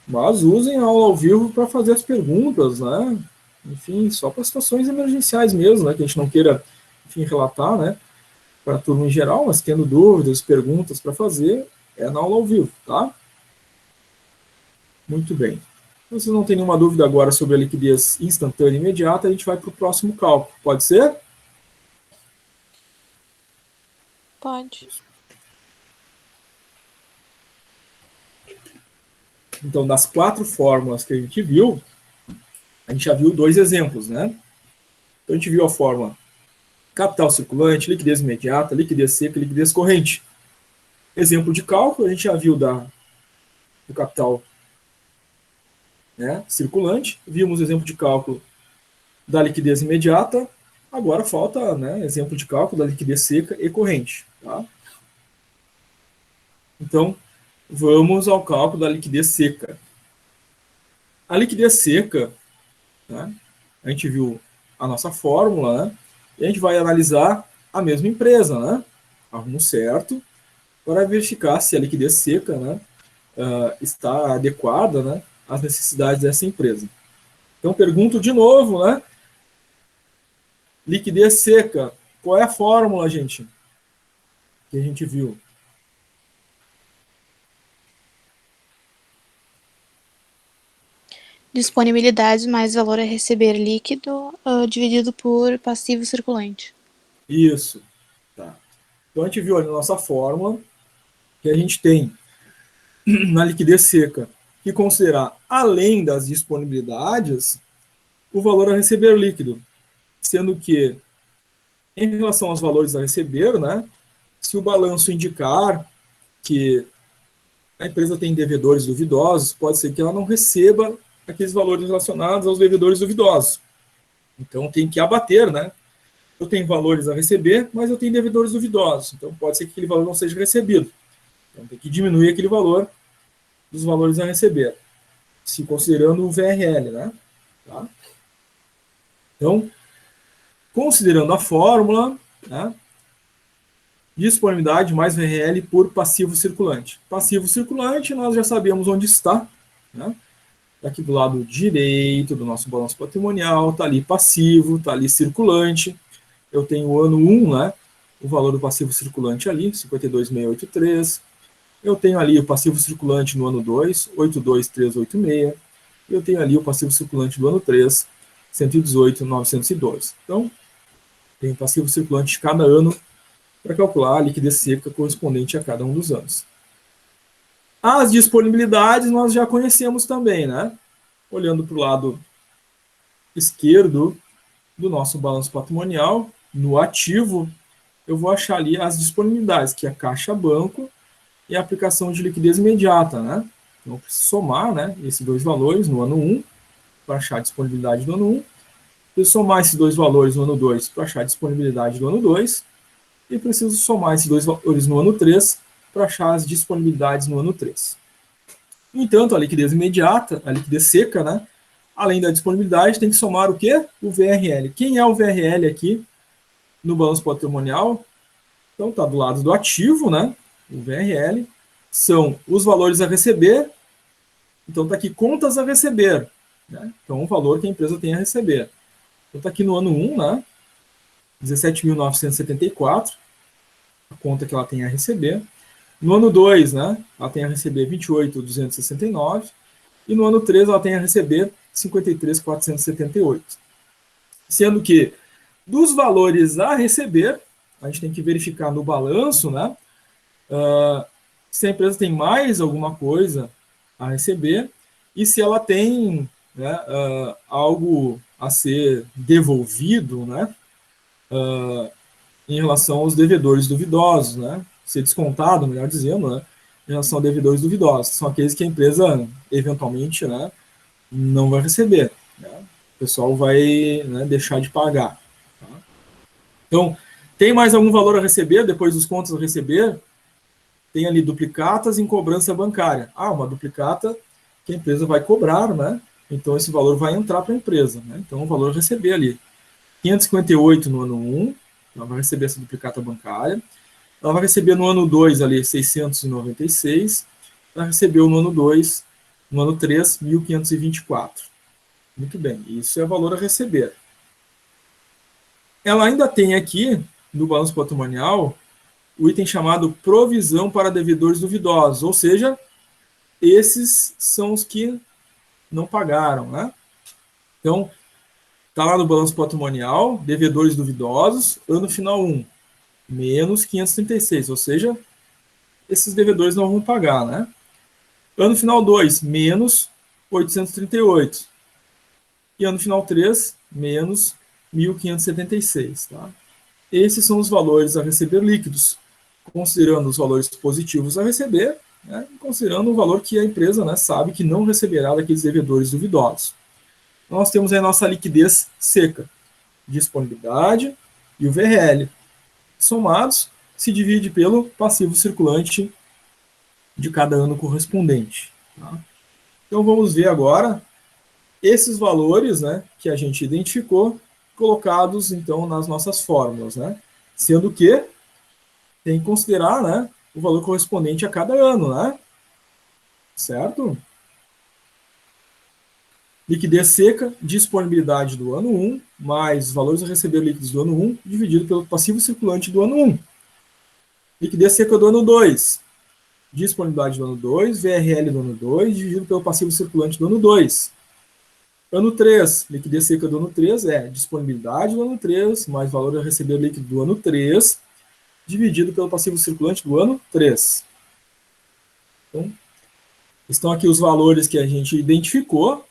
Mas usem a aula ao vivo para fazer as perguntas, né? Enfim, só para situações emergenciais mesmo, né? Que a gente não queira, enfim, relatar, né? Para a turma em geral, mas tendo dúvidas, perguntas para fazer, é na aula ao vivo, tá? Muito bem. Se vocês não têm nenhuma dúvida agora sobre a liquidez instantânea e imediata, a gente vai para o próximo cálculo. Pode ser? Pode. Então, das 4 fórmulas que a gente viu, A gente já viu 2 exemplos, né? Então, a gente viu a fórmula capital circulante, liquidez imediata, liquidez seca, liquidez corrente. Exemplo de cálculo, a gente já viu do capital, né, circulante, vimos exemplo de cálculo da liquidez imediata, agora falta, né, exemplo de cálculo da liquidez seca e corrente. Tá? Então, vamos ao cálculo da liquidez seca. A liquidez seca, né, a gente viu a nossa fórmula, né, e a gente vai analisar a mesma empresa, né, arrumo certo, para verificar se a liquidez seca, né, está adequada, né, às necessidades dessa empresa. Então, pergunto de novo, né, liquidez seca, qual é a fórmula, gente, que a gente viu? Disponibilidade mais valor a receber líquido dividido por passivo circulante. Isso. Tá. Então, a gente viu ali na nossa fórmula que a gente tem na liquidez seca que considerar, além das disponibilidades, o valor a receber líquido, sendo que, em relação aos valores a receber, né, se o balanço indicar que a empresa tem devedores duvidosos, pode ser que ela não receba aqueles valores relacionados aos devedores duvidosos. Então, tem que abater, né? Eu tenho valores a receber, mas eu tenho devedores duvidosos. Então, pode ser que aquele valor não seja recebido. Então, tem que diminuir aquele valor dos valores a receber, se considerando o VRL, né? Tá? Então, considerando a fórmula, né, disponibilidade mais VRL por passivo circulante. Passivo circulante, nós já sabemos onde está, né? Aqui do lado direito do nosso balanço patrimonial, está ali passivo, está ali circulante. Eu tenho o ano 1, né, o valor do passivo circulante ali, 52.683. Eu tenho ali o passivo circulante no ano 2, 82386. Eu tenho ali o passivo circulante do ano 3, 118.902. Então, tem o passivo circulante de cada ano para calcular a liquidez seca correspondente a cada um dos anos. As disponibilidades nós já conhecemos também, né? Olhando para o lado esquerdo do nosso balanço patrimonial, no ativo, eu vou achar ali as disponibilidades, que é a caixa banco e a aplicação de liquidez imediata, né? Então, eu preciso somar, né, esses 2 valores no ano 1, para achar a disponibilidade do ano 1. Preciso somar esses 2 valores no ano 2 para achar a disponibilidade do ano 2. E preciso somar esses 2 valores no ano 3 para achar as disponibilidades no ano 3. No entanto, a liquidez imediata, a liquidez seca, né, além da disponibilidade, tem que somar o quê? O VRL. Quem é o VRL aqui no balanço patrimonial? Então, está do lado do ativo, né? O VRL. São os valores a receber. Então, está aqui contas a receber. Né? Então, o valor que a empresa tem a receber. Então, está aqui no ano 1, né? 17.974, a conta que ela tem a receber. No ano 2, né, ela tem a receber 28.269, e no ano 3 ela tem a receber 53.478. Sendo que, dos valores a receber, a gente tem que verificar no balanço, né, se a empresa tem mais alguma coisa a receber, e se ela tem, né, algo a ser devolvido, né, em relação aos devedores duvidosos, né? Ser descontado, melhor dizendo, né? Em relação a devedores duvidosos. São aqueles que a empresa, eventualmente, né, não vai receber. Né? O pessoal vai, né, deixar de pagar. Tá? Então, tem mais algum valor a receber, depois dos contos a receber? Tem ali duplicatas em cobrança bancária. Uma duplicata que a empresa vai cobrar, né? Então, esse valor vai entrar para a empresa. Né? Então, o valor a receber ali. 558 no ano 1, ela vai receber essa duplicata bancária. Ela vai receber no ano 2 ali 696. Ela recebeu no ano 2, no ano 3, 1.524. Muito bem, isso é valor a receber. Ela ainda tem aqui, no balanço patrimonial, o item chamado provisão para devedores duvidosos, ou seja, esses são os que não pagaram, né? Então, está lá no balanço patrimonial, devedores duvidosos, ano final 1, menos 536, ou seja, esses devedores não vão pagar, né? Ano final 2, menos 838. e ano final 3, menos 1.576. Tá? Esses são os valores a receber líquidos, considerando os valores positivos a receber, né, considerando o valor que a empresa, né, sabe que não receberá daqueles devedores duvidosos. Nós temos aí a nossa liquidez seca, disponibilidade e o VRL. Somados, se divide pelo passivo circulante de cada ano correspondente. Tá? Então vamos ver agora esses valores, né, que a gente identificou, colocados então nas nossas fórmulas, né? Sendo que tem que considerar, né, o valor correspondente a cada ano, né? Certo? Liquidez seca, disponibilidade do ano 1, mais os valores a receber líquidos do ano 1, dividido pelo passivo circulante do ano 1. Liquidez seca do ano 2, disponibilidade do ano 2, VRL do ano 2, dividido pelo passivo circulante do ano 2. Ano 3, liquidez seca do ano 3 é disponibilidade do ano 3, mais valor a receber líquido do ano 3, dividido pelo passivo circulante do ano 3. Então, estão aqui os valores que a gente identificou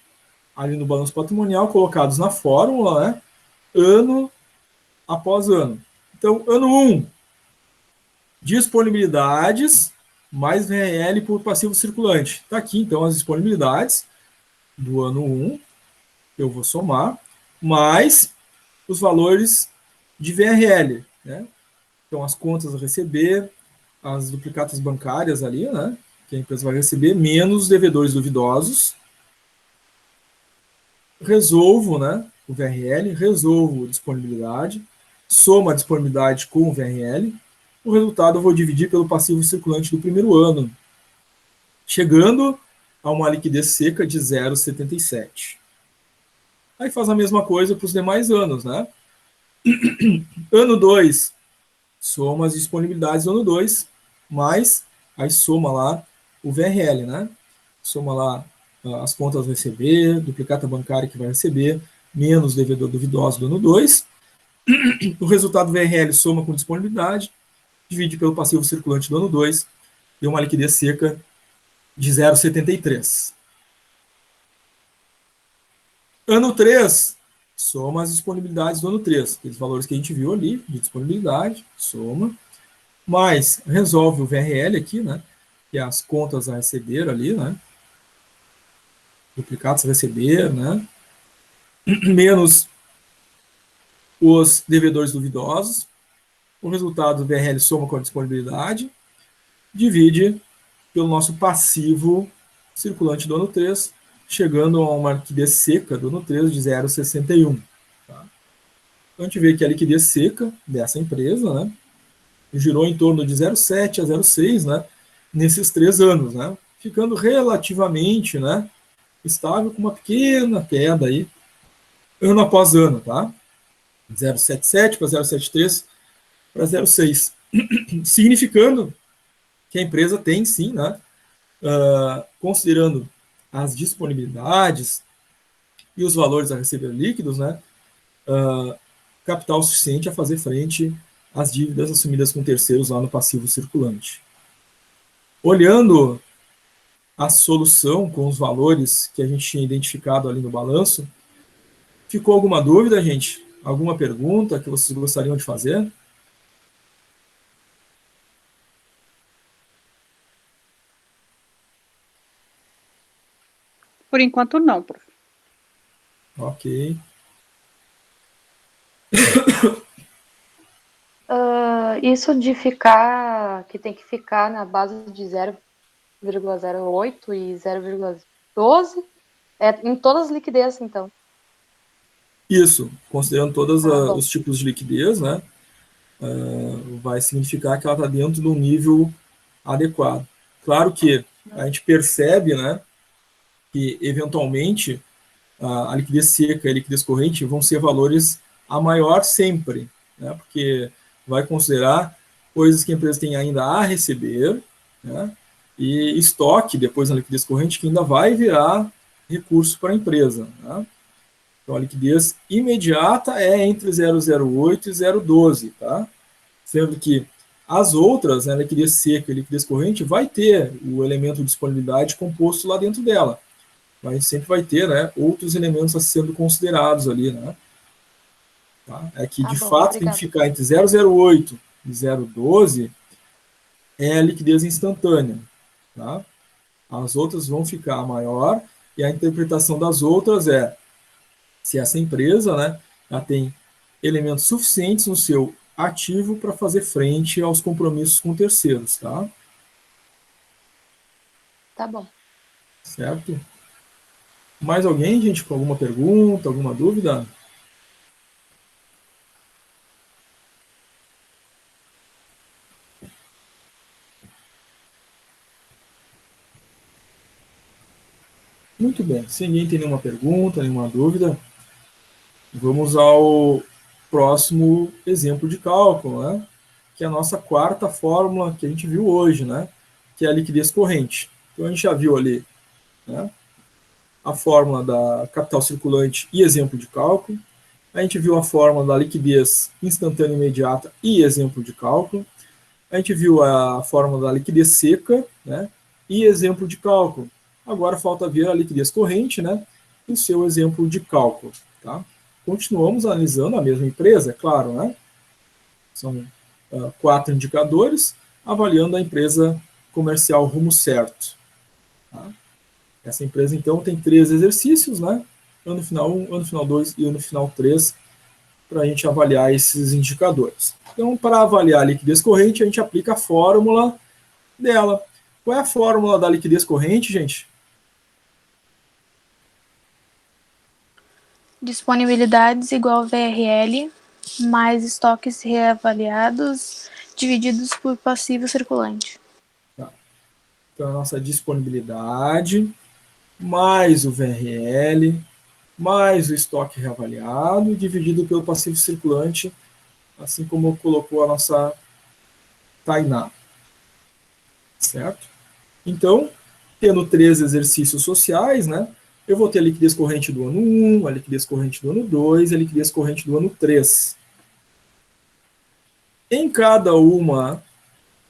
ali no balanço patrimonial, colocados na fórmula, né, ano após ano. Então, ano 1, disponibilidades mais VRL por passivo circulante. Está aqui, então, as disponibilidades do ano 1, eu vou somar, mais os valores de VRL, né? Então, as contas a receber, as duplicatas bancárias ali, né, que a empresa vai receber, menos os devedores duvidosos. Resolvo, né, o VRL, resolvo disponibilidade, soma a disponibilidade com o VRL, o resultado eu vou dividir pelo passivo circulante do primeiro ano, chegando a uma liquidez seca de 0,77. Aí faz a mesma coisa para os demais anos, né? Ano 2, soma as disponibilidades do ano 2, mais, aí soma lá o VRL, né? Soma lá as contas a receber, duplicata bancária que vai receber, menos devedor duvidoso do ano 2. O resultado VRL soma com disponibilidade, divide pelo passivo circulante do ano 2, deu uma liquidez seca de 0,73. Ano 3, soma as disponibilidades do ano 3, aqueles valores que a gente viu ali, de disponibilidade, soma, mais resolve o VRL aqui, né, que é as contas a receber ali, né, duplicados a receber, né, menos os devedores duvidosos, o resultado do VRL soma com a disponibilidade, divide pelo nosso passivo circulante do ano 3, chegando a uma liquidez seca do ano 3 de 0,61. Tá? Então, a gente vê que a liquidez seca dessa empresa, né, girou em torno de 0,7 a 0,6, né, nesses 3 anos, né, ficando relativamente, né, estável, com uma pequena queda aí, ano após ano, tá? 0,77 para 0,73 para 0,6, significando que a empresa tem, sim, né, considerando as disponibilidades e os valores a receber líquidos, né, capital suficiente a fazer frente às dívidas assumidas com terceiros lá no passivo circulante. Olhando a solução com os valores que a gente tinha identificado ali no balanço, ficou alguma dúvida, gente? Alguma pergunta que vocês gostariam de fazer? Por enquanto, não, prof. Ok. Isso de ficar, que tem que ficar na base de 0,08 e 0,12, é em todas as liquidez, então. Isso, considerando todos os tipos de liquidez, né, vai significar que ela está dentro de um nível adequado. Claro que a gente percebe, né, que eventualmente a liquidez seca e a liquidez corrente vão ser valores a maior sempre, né, porque vai considerar coisas que a empresa tem ainda a receber, né, e estoque depois na liquidez corrente que ainda vai virar recurso para a empresa, né. Então, a liquidez imediata é entre 0,08 e 0,12, tá? Sendo que as outras, né, liquidez seca e liquidez corrente, vai ter o elemento de disponibilidade composto lá dentro dela. mas sempre vai ter, né, outros elementos a sendo considerados ali, né? Tá? É que, Tá de bom, fato, tem que obrigada. ficar entre 0,08 e 0,12 é a liquidez instantânea, tá? As outras vão ficar maior, e a interpretação das outras é se essa empresa, né, ela tem elementos suficientes no seu ativo para fazer frente aos compromissos com terceiros, tá? Tá bom. Certo? Mais alguém, gente, com alguma pergunta, alguma dúvida? Muito bem. Se ninguém tem nenhuma pergunta, nenhuma dúvida, vamos ao próximo exemplo de cálculo, né? Que é a nossa quarta fórmula que a gente viu hoje, né? Que é a liquidez corrente. Então, a gente já viu ali, né, a fórmula da capital circulante e exemplo de cálculo. A gente viu a fórmula da liquidez instantânea imediata e exemplo de cálculo. A gente viu a fórmula da liquidez seca, né, e exemplo de cálculo. Agora falta ver a liquidez corrente, né, e o seu exemplo de cálculo. Tá? Continuamos analisando a mesma empresa, é claro, né? São 4 indicadores, avaliando a empresa comercial Rumo Certo. Tá? Essa empresa, então, tem 3 exercícios, né? Ano final 1, ano final 2 e ano final 3, para a gente avaliar esses indicadores. Então, para avaliar a liquidez corrente, a gente aplica a fórmula dela. Qual é a fórmula da liquidez corrente, gente? Disponibilidades igual VRL mais estoques reavaliados divididos por passivo circulante. Tá. Então, a nossa disponibilidade mais o VRL mais o estoque reavaliado dividido pelo passivo circulante, assim como colocou a nossa Tainá. Certo? Então, tendo 3 exercícios sociais, né, eu vou ter a liquidez corrente do ano 1, a liquidez corrente do ano 2 e a liquidez corrente do ano 3. Em cada uma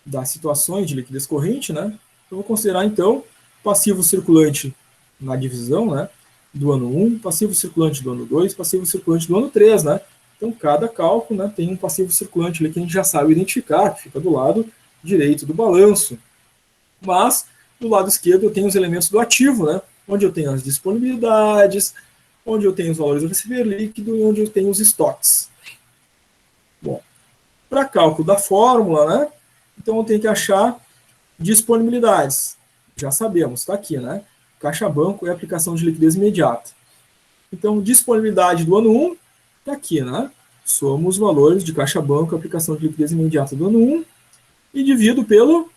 das situações de liquidez corrente, né, eu vou considerar, então, passivo circulante na divisão, né, do ano 1, passivo circulante do ano 2, passivo circulante do ano 3, né? Então, cada cálculo, né, tem um passivo circulante ali que a gente já sabe identificar, que fica do lado direito do balanço. Mas, do lado esquerdo, eu tenho os elementos do ativo, né? Onde eu tenho as disponibilidades, onde eu tenho os valores a receber líquido e onde eu tenho os estoques. Bom, para cálculo da fórmula, né? Então, eu tenho que achar disponibilidades. Já sabemos, está aqui, né? Caixa banco e aplicação de liquidez imediata. Então, disponibilidade do ano 1 está aqui, né? Somos os valores de caixa banco e aplicação de liquidez imediata do ano 1 e divido pelo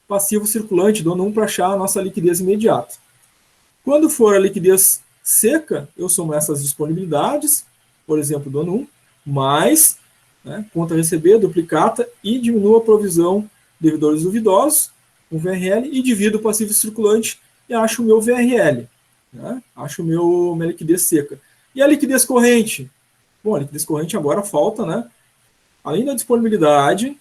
passivo circulante do ano 1 para achar a nossa liquidez imediata. Quando for a liquidez seca, eu somo essas disponibilidades, por exemplo, do ano 1, mais, né, conta a receber, duplicata, e diminuo a provisão devedores duvidosos, o VRL, e divido o passivo circulante e acho o meu VRL, né, acho minha liquidez seca. E a liquidez corrente? Bom, a liquidez corrente agora falta, né, além da disponibilidade,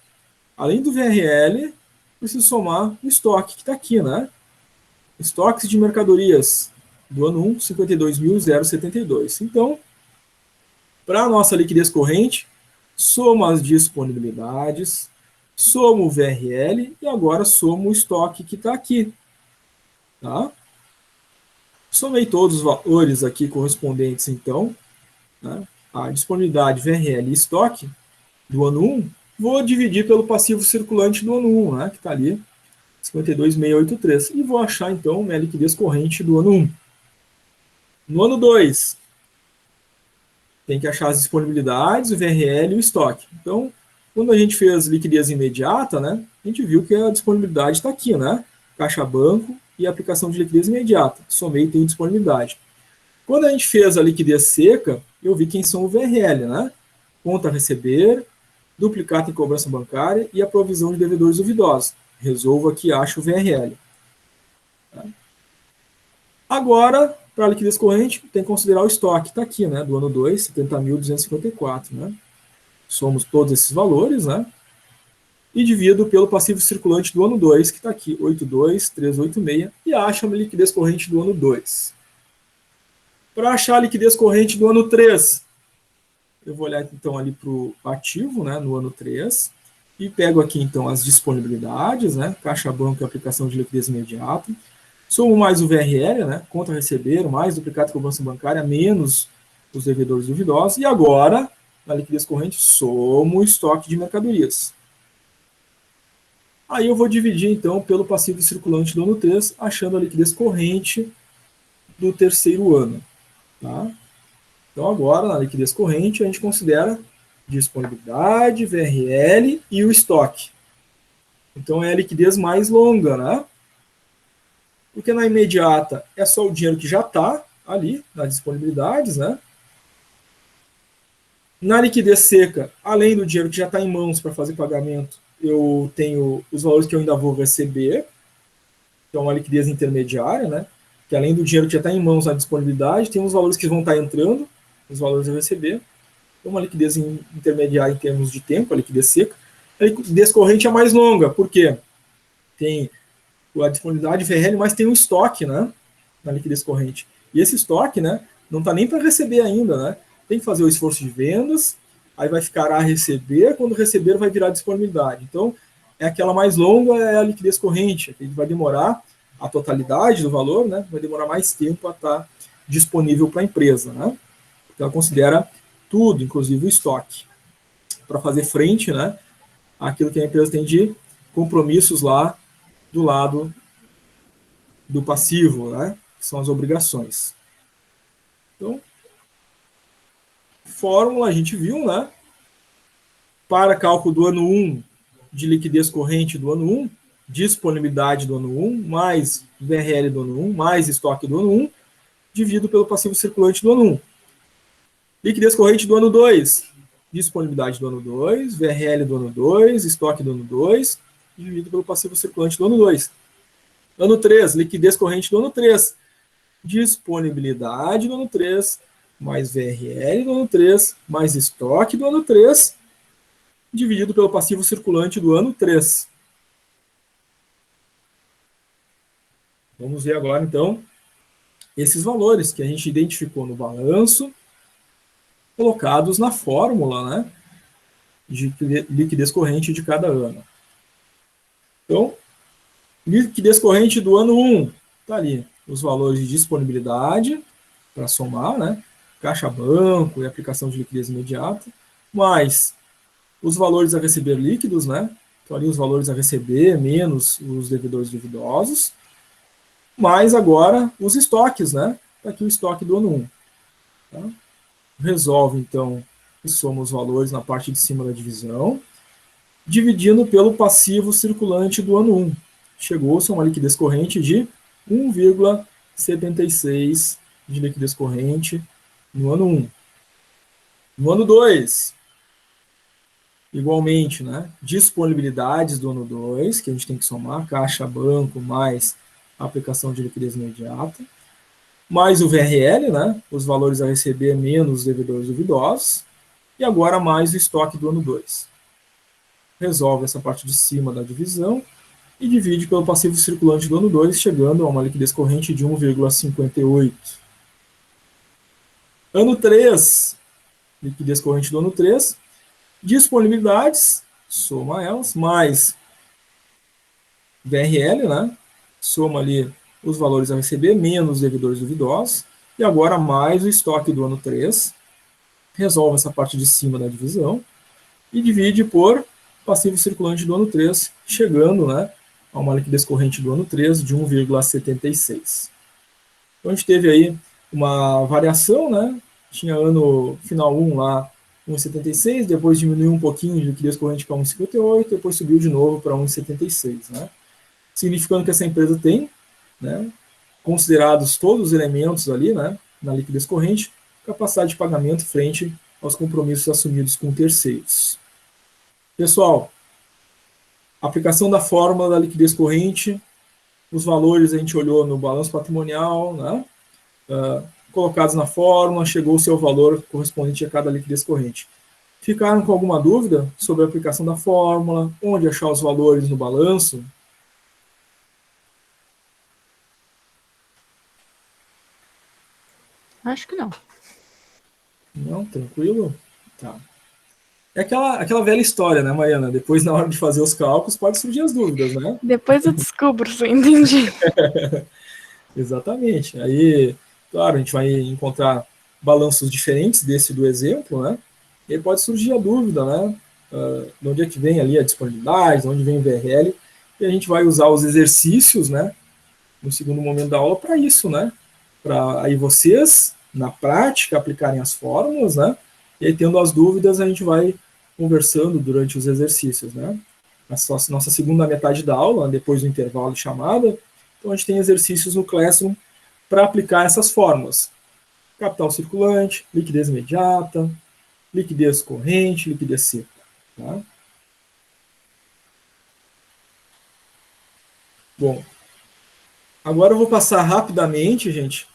além do VRL, preciso somar o estoque, que está aqui, né? Estoques de mercadorias do ano 1, 52.072. Então, para a nossa liquidez corrente, somo as disponibilidades, somo o VRL e agora somo o estoque que está aqui. Tá? Somei todos os valores aqui correspondentes, então, né, a disponibilidade, VRL e estoque do ano 1, vou dividir pelo passivo circulante do ano 1, né, que está ali, 52.683, e vou achar, então, minha liquidez corrente do ano 1. No ano 2, tem que achar as disponibilidades, o VRL e o estoque. Então, quando a gente fez liquidez imediata, né, a gente viu que a disponibilidade está aqui, né, caixa banco e aplicação de liquidez imediata. Somei e tenho disponibilidade. Quando a gente fez a liquidez seca, eu vi quem são o VRL, né, conta a receber, duplicata em cobrança bancária e a provisão de devedores duvidosos. Resolvo aqui, acho o VRL. Agora, para a liquidez corrente, tem que considerar o estoque. Está aqui, né, do ano 2, 70.254. Né? Somos todos esses valores, né? e divido pelo passivo circulante do ano 2, que está aqui, 82,386, e acho a liquidez corrente do ano 2. Para achar a liquidez corrente do ano 3, eu vou olhar então ali para o ativo, né, no ano 3, e pego aqui então as disponibilidades, né, caixa banco e aplicação de liquidez imediata, somo mais o VRL, né, conta a receber, mais duplicado de cobrança bancária, menos os devedores duvidosos, e agora, na liquidez corrente, somo o estoque de mercadorias. Aí eu vou dividir então pelo passivo circulante do ano 3, achando a liquidez corrente do terceiro ano. Tá? Então agora, na liquidez corrente, a gente considera disponibilidade, VRL e o estoque. Então é a liquidez mais longa, né? Porque na imediata é só o dinheiro que já está ali, nas disponibilidades, né? Na liquidez seca, além do dinheiro que já está em mãos para fazer pagamento, eu tenho os valores que eu ainda vou receber, que é uma liquidez intermediária, né? Que além do dinheiro que já está em mãos na disponibilidade, tem os valores que vão estar entrando, os valores a receber. Uma liquidez intermediária em termos de tempo, a liquidez seca. A liquidez corrente é mais longa, porque tem a disponibilidade VRL, mas tem um estoque, né, na liquidez corrente. E esse estoque, né, não está nem para receber ainda, né? Tem que fazer o esforço de vendas, aí vai ficar a receber, quando receber vai virar disponibilidade. Então, é aquela mais longa, é a liquidez corrente, que vai demorar a totalidade do valor, né, vai demorar mais tempo a estar disponível para a empresa, né? Então, ela considera tudo, inclusive o estoque, para fazer frente, né, àquilo que a empresa tem de compromissos lá do lado do passivo, né, que são as obrigações. Então, fórmula a gente viu, né, para cálculo do ano 1 de liquidez corrente do ano 1, disponibilidade do ano 1, mais VRL do ano 1, mais estoque do ano 1, dividido pelo passivo circulante do ano 1. Liquidez corrente do ano 2, disponibilidade do ano 2, VRL do ano 2, estoque do ano 2, dividido pelo passivo circulante do ano 2. Ano 3, liquidez corrente do ano 3, disponibilidade do ano 3, mais VRL do ano 3, mais estoque do ano 3, dividido pelo passivo circulante do ano 3. Vamos ver agora, então, esses valores que a gente identificou no balanço, colocados na fórmula, né, de liquidez corrente de cada ano. Então, liquidez corrente do ano 1, está ali os valores de disponibilidade, para somar, né, caixa banco e aplicação de liquidez imediata, mais os valores a receber líquidos, né, então ali os valores a receber, menos os devedores duvidosos, mais agora os estoques, né, está aqui o estoque do ano 1. Tá? Resolve, então, e soma os valores na parte de cima da divisão, dividindo pelo passivo circulante do ano 1. Chegou-se a uma liquidez corrente de 1,76 de liquidez corrente no ano 1. No ano 2, igualmente, né, disponibilidades do ano 2, que a gente tem que somar, caixa, banco, mais a aplicação de liquidez imediata, mais o VRL, né, os valores a receber menos os devedores duvidosos, e agora mais o estoque do ano 2. Resolve essa parte de cima da divisão e divide pelo passivo circulante do ano 2, chegando a uma liquidez corrente de 1,58. Ano 3, liquidez corrente do ano 3, disponibilidades, soma elas, mais VRL, né, soma ali os valores a receber, menos os devedores duvidosos, e agora mais o estoque do ano 3, resolve essa parte de cima da divisão, e divide por passivo circulante do ano 3, chegando, né, a uma liquidez corrente do ano 3 de 1,76. Então a gente teve aí uma variação, né, tinha ano final 1 lá, 1,76, depois diminuiu um pouquinho de liquidez corrente para 1,58, depois subiu de novo para 1,76, né, significando que essa empresa tem, né, considerados todos os elementos ali, né, na liquidez corrente, capacidade de pagamento frente aos compromissos assumidos com terceiros. Pessoal, aplicação da fórmula da liquidez corrente, os valores a gente olhou no balanço patrimonial, né, colocados na fórmula, chegou o seu valor correspondente a cada liquidez corrente. Ficaram com alguma dúvida sobre a aplicação da fórmula, onde achar os valores no balanço? Acho que não. Não, tranquilo? Tá. É aquela velha história, né, Mariana? Depois, na hora de fazer os cálculos, pode surgir as dúvidas, né? Depois eu descubro se eu entendi. Exatamente. Aí, claro, a gente vai encontrar balanços diferentes desse do exemplo, né? E aí pode surgir a dúvida, né? De onde é que vem ali a disponibilidade, de onde vem o VRL, e a gente vai usar os exercícios, né? No segundo momento da aula para isso, né? Para aí vocês, na prática, aplicarem as fórmulas, né? E aí, tendo as dúvidas, a gente vai conversando durante os exercícios, né? Nossa segunda metade da aula, depois do intervalo de chamada, então a gente tem exercícios no Classroom para aplicar essas fórmulas. Capital circulante, liquidez imediata, liquidez corrente, liquidez seca. Tá? Bom, agora eu vou passar rapidamente, gente,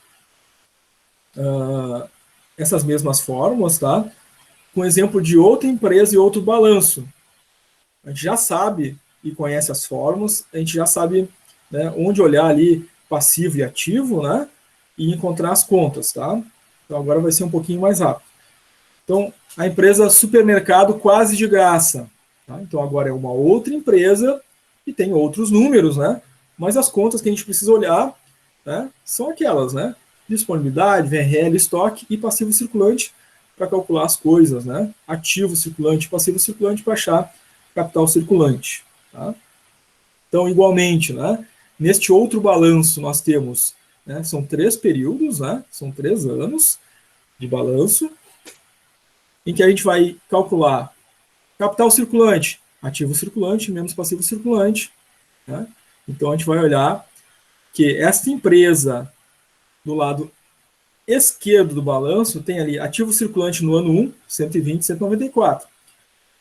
essas mesmas fórmulas, tá? Com exemplo de outra empresa e outro balanço. A gente já sabe e conhece as fórmulas, a gente já sabe, né, onde olhar ali passivo e ativo, né? E encontrar as contas, tá? Então agora vai ser um pouquinho mais rápido. Então, a empresa Supermercado Quase de Graça. Tá? Então agora é uma outra empresa e tem outros números, né? Mas as contas que a gente precisa olhar, né, são aquelas, né? Disponibilidade, VRL, estoque e passivo circulante para calcular as coisas, né? Ativo circulante, passivo circulante para achar capital circulante. Tá? Então, igualmente, né? Neste outro balanço nós temos, né, são 3 períodos, né? São 3 anos de balanço, em que a gente vai calcular capital circulante, ativo circulante menos passivo circulante. Né? Então, a gente vai olhar que esta empresa, do lado esquerdo do balanço, tem ali ativo circulante no ano 1, 120, 194.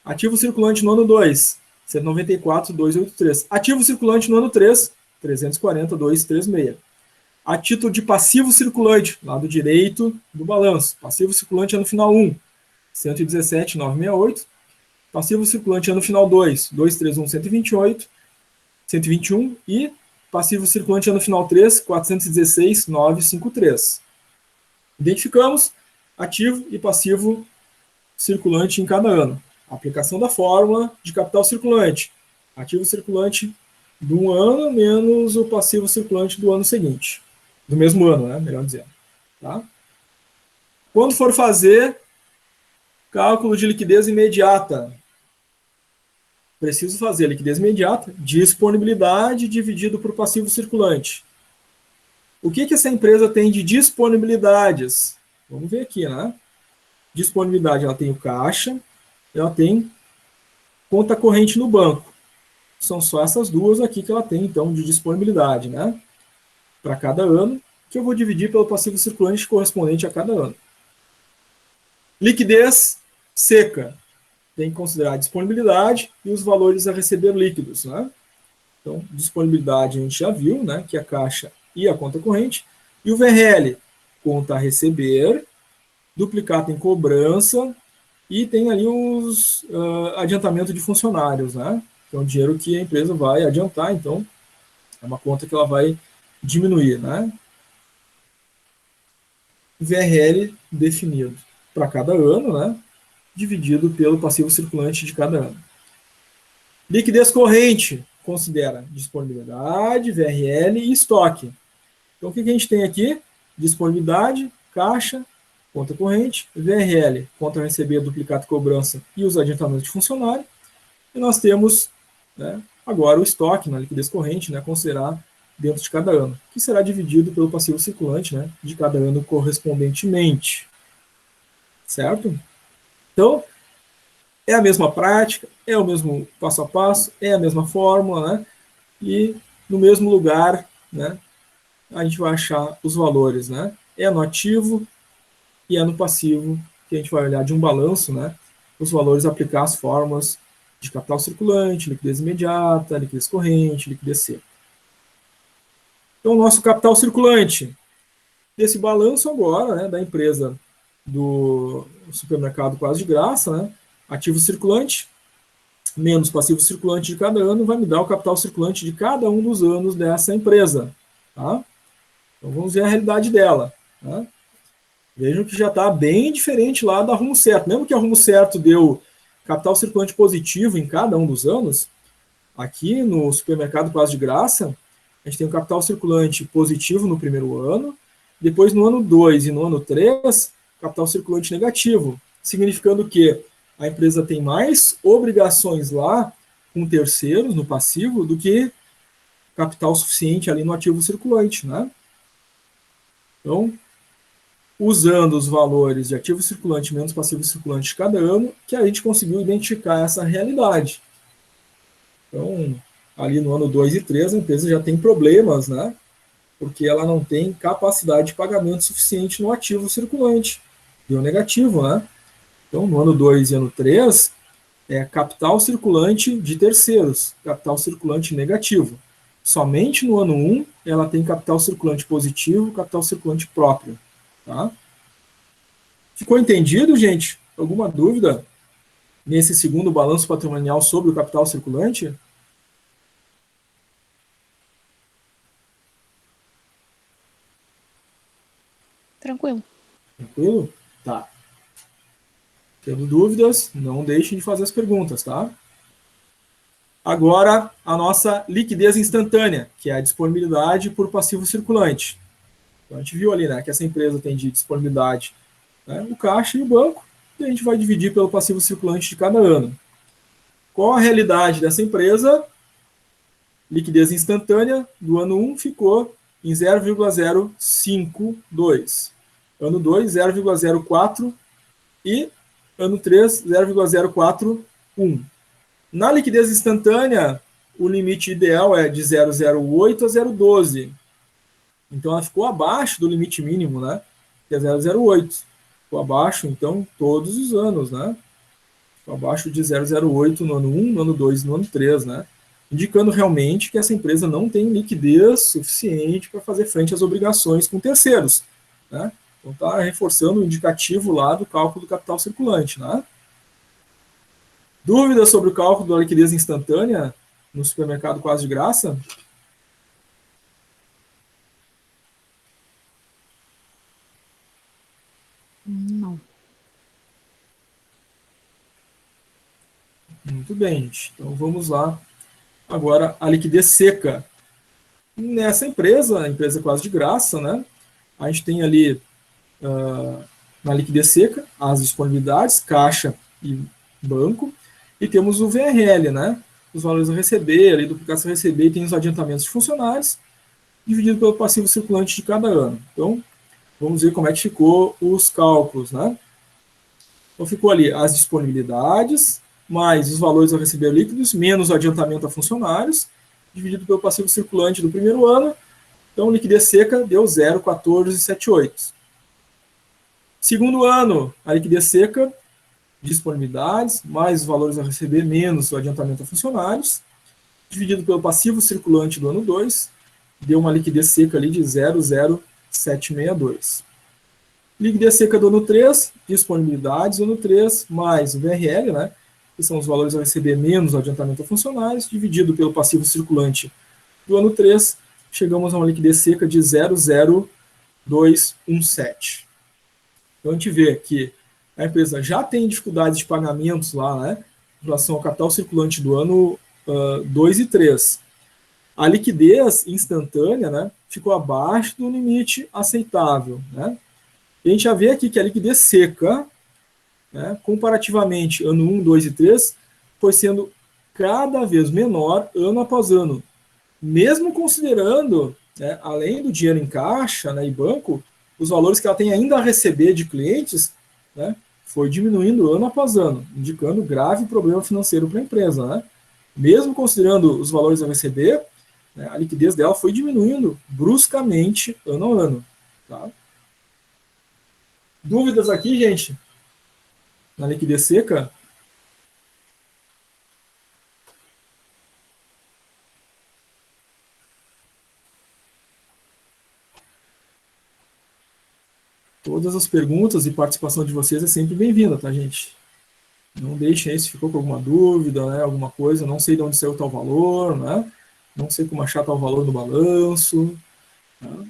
Ativo circulante no ano 2, 194, 283. Ativo circulante no ano 3, 340, 236. A título de passivo circulante, lado direito do balanço. Passivo circulante ano final 1, 117, 968. Passivo circulante ano final 2, 231, 128, 121. E passivo circulante ano final 3, 416, 953. Identificamos ativo e passivo circulante em cada ano. Aplicação da fórmula de capital circulante. Ativo circulante do ano menos o passivo circulante do ano seguinte. Do mesmo ano, né? Melhor dizendo. Tá? Quando for fazer cálculo de liquidez imediata, preciso fazer liquidez imediata, disponibilidade dividido por passivo circulante. O que essa empresa tem de disponibilidades? Vamos ver aqui, né? Disponibilidade, ela tem o caixa, ela tem conta corrente no banco. São só essas duas aqui que ela tem, então, de disponibilidade, né? Para cada ano, que eu vou dividir pelo passivo circulante correspondente a cada ano. Liquidez seca. Tem que considerar a disponibilidade e os valores a receber líquidos, né? Então, disponibilidade a gente já viu, né? Que é a caixa e a conta corrente. E o VRL, conta a receber, duplicata em cobrança, e tem ali os adiantamento de funcionários, né? Que é um dinheiro que a empresa vai adiantar, então é uma conta que ela vai diminuir, né? VRL definido para cada ano, né? Dividido pelo passivo circulante de cada ano. Liquidez corrente considera disponibilidade, VRL e estoque. Então o que a gente tem aqui? Disponibilidade, caixa, conta corrente, VRL, conta a receber, duplicata e cobrança e os adiantamentos de funcionário. E nós temos, né, agora o estoque na liquidez corrente, né, considerar dentro de cada ano, que será dividido pelo passivo circulante, né, de cada ano correspondentemente. Certo? Então, é a mesma prática, é o mesmo passo a passo, é a mesma fórmula, né, e no mesmo lugar, né, a gente vai achar os valores, né, é no ativo e é no passivo, que a gente vai olhar de um balanço, né, os valores, aplicar as fórmulas de capital circulante, liquidez imediata, liquidez corrente, liquidez seca. Então, o nosso capital circulante, desse balanço agora, né, da empresa do Supermercado Quase de Graça, né, ativo circulante menos passivo circulante de cada ano vai me dar o capital circulante de cada um dos anos dessa empresa. Tá? Então vamos ver a realidade dela. Tá? Vejam que já está bem diferente lá da Rumo Certo. Mesmo que a Rumo Certo deu capital circulante positivo em cada um dos anos, aqui no supermercado Quase de Graça, a gente tem um capital circulante positivo no primeiro ano, depois no ano 2 e no ano 3, capital circulante negativo, significando que a empresa tem mais obrigações lá com terceiros, no passivo, do que capital suficiente ali no ativo circulante, né? Então, usando os valores de ativo circulante menos passivo circulante de cada ano, que a gente conseguiu identificar essa realidade. Então, ali no ano 2 e 3, a empresa já tem problemas, né? Porque ela não tem capacidade de pagamento suficiente no ativo circulante. Deu negativo, né? Então, no ano 2 e ano 3, é capital circulante de terceiros, capital circulante negativo. Somente no ano 1, ela tem capital circulante positivo, capital circulante próprio. Tá? Ficou entendido, gente? Alguma dúvida nesse segundo balanço patrimonial sobre o capital circulante? Tranquilo. Tranquilo? Tá. Tendo dúvidas, não deixem de fazer as perguntas, tá? Agora, a nossa liquidez instantânea, que é a disponibilidade por passivo circulante. Então, a gente viu ali, né, que essa empresa tem de disponibilidade, né, o caixa e o banco, e a gente vai dividir pelo passivo circulante de cada ano. Qual a realidade dessa empresa? Liquidez instantânea do ano 1 ficou em 0,052. Ano 2, 0,04 e ano 3, 0,041. Na liquidez instantânea, o limite ideal é de 0,08 a 0,12. Então, ela ficou abaixo do limite mínimo, né? Que é 0,08. Ficou abaixo, então, todos os anos, né? Ficou abaixo de 0,08 no ano 1, no ano 2 e no ano 3, né? Indicando realmente que essa empresa não tem liquidez suficiente para fazer frente às obrigações com terceiros, né? Então, está reforçando o indicativo lá do cálculo do capital circulante, né? Dúvidas sobre o cálculo da liquidez instantânea no supermercado Quase de Graça? Não. Muito bem, gente. Então, vamos lá. Agora, a liquidez seca. Nessa empresa, a empresa Quase de Graça, né? A gente tem ali, na liquidez seca, as disponibilidades, caixa e banco, e temos o VRL, né? Os valores a receber, ali, duplicação a receber, e tem os adiantamentos de funcionários, dividido pelo passivo circulante de cada ano. Então, vamos ver como é que ficou os cálculos, né? Então, ficou ali as disponibilidades, mais os valores a receber líquidos, menos o adiantamento a funcionários, dividido pelo passivo circulante do primeiro ano. Então, liquidez seca deu 0,1478. Segundo ano, a liquidez seca, disponibilidades, mais os valores a receber, menos o adiantamento a funcionários, dividido pelo passivo circulante do ano 2, deu uma liquidez seca ali de 0,0762. Liquidez seca do ano 3, disponibilidades do ano 3, mais o VRL, né, que são os valores a receber menos o adiantamento a funcionários, dividido pelo passivo circulante do ano 3, chegamos a uma liquidez seca de 0,0217. Então, a gente vê que a empresa já tem dificuldades de pagamentos lá, né, em relação ao capital circulante do ano 2 e 3. A liquidez instantânea, né, ficou abaixo do limite aceitável, né. E a gente já vê aqui que a liquidez seca, né, comparativamente ano 1, 2 e 3, foi sendo cada vez menor ano após ano. Mesmo considerando, né, além do dinheiro em caixa, né, e banco, os valores que ela tem ainda a receber de clientes, né, foi diminuindo ano após ano, indicando grave problema financeiro para a empresa, né. Mesmo considerando os valores a receber, né, a liquidez dela foi diminuindo bruscamente ano a ano. Tá? Dúvidas aqui, gente? Na liquidez seca? Todas as perguntas e participação de vocês é sempre bem-vinda, tá, gente? Não deixem aí se ficou com alguma dúvida, né, alguma coisa, não sei de onde saiu tal valor, né, não sei como achar tal valor no balanço, né,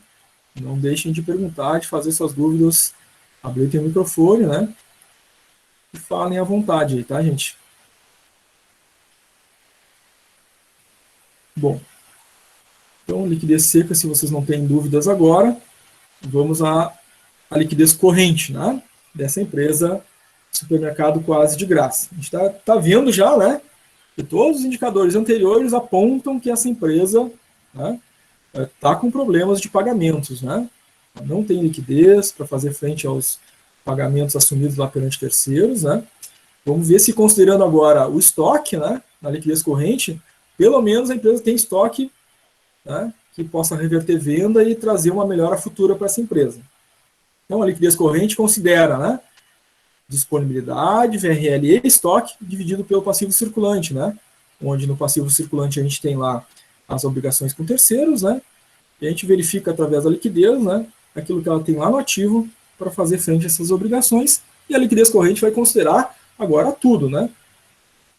não deixem de perguntar, de fazer suas dúvidas, abrir o microfone, né, e falem à vontade aí, tá, gente? Bom, então, liquidez seca, se vocês não têm dúvidas agora, vamos à liquidez corrente, né, dessa empresa Supermercado Quase de Graça. A gente tá vendo já, né, que todos os indicadores anteriores apontam que essa empresa, né, está com problemas de pagamentos, né, não tem liquidez para fazer frente aos pagamentos assumidos lá perante terceiros, né. Vamos ver se, considerando agora o estoque, né, na liquidez corrente, pelo menos a empresa tem estoque, né, que possa reverter venda e trazer uma melhora futura para essa empresa. Então, a liquidez corrente considera, né, disponibilidade, VRL e estoque, dividido pelo passivo circulante, né, onde no passivo circulante a gente tem lá as obrigações com terceiros, né, e a gente verifica através da liquidez, né, aquilo que ela tem lá no ativo para fazer frente a essas obrigações, e a liquidez corrente vai considerar agora tudo, né,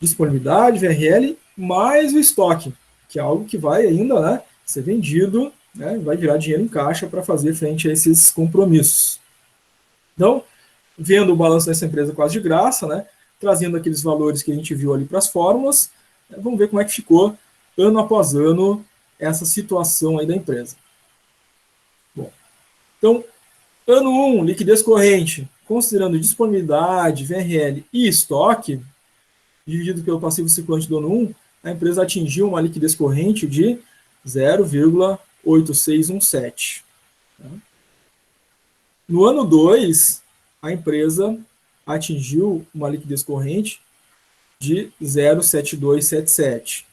disponibilidade, VRL, mais o estoque, que é algo que vai ainda, né, ser vendido, né, vai virar dinheiro em caixa para fazer frente a esses compromissos. Então, vendo o balanço dessa empresa quase de graça, né, trazendo aqueles valores que a gente viu ali para as fórmulas, né, vamos ver como é que ficou ano após ano essa situação aí da empresa. Bom, então, ano 1, liquidez corrente, considerando disponibilidade, VRL e estoque, dividido pelo passivo circulante do ano 1, a empresa atingiu uma liquidez corrente de 0,8617. No ano 2, a empresa atingiu uma liquidez corrente de 0,7277.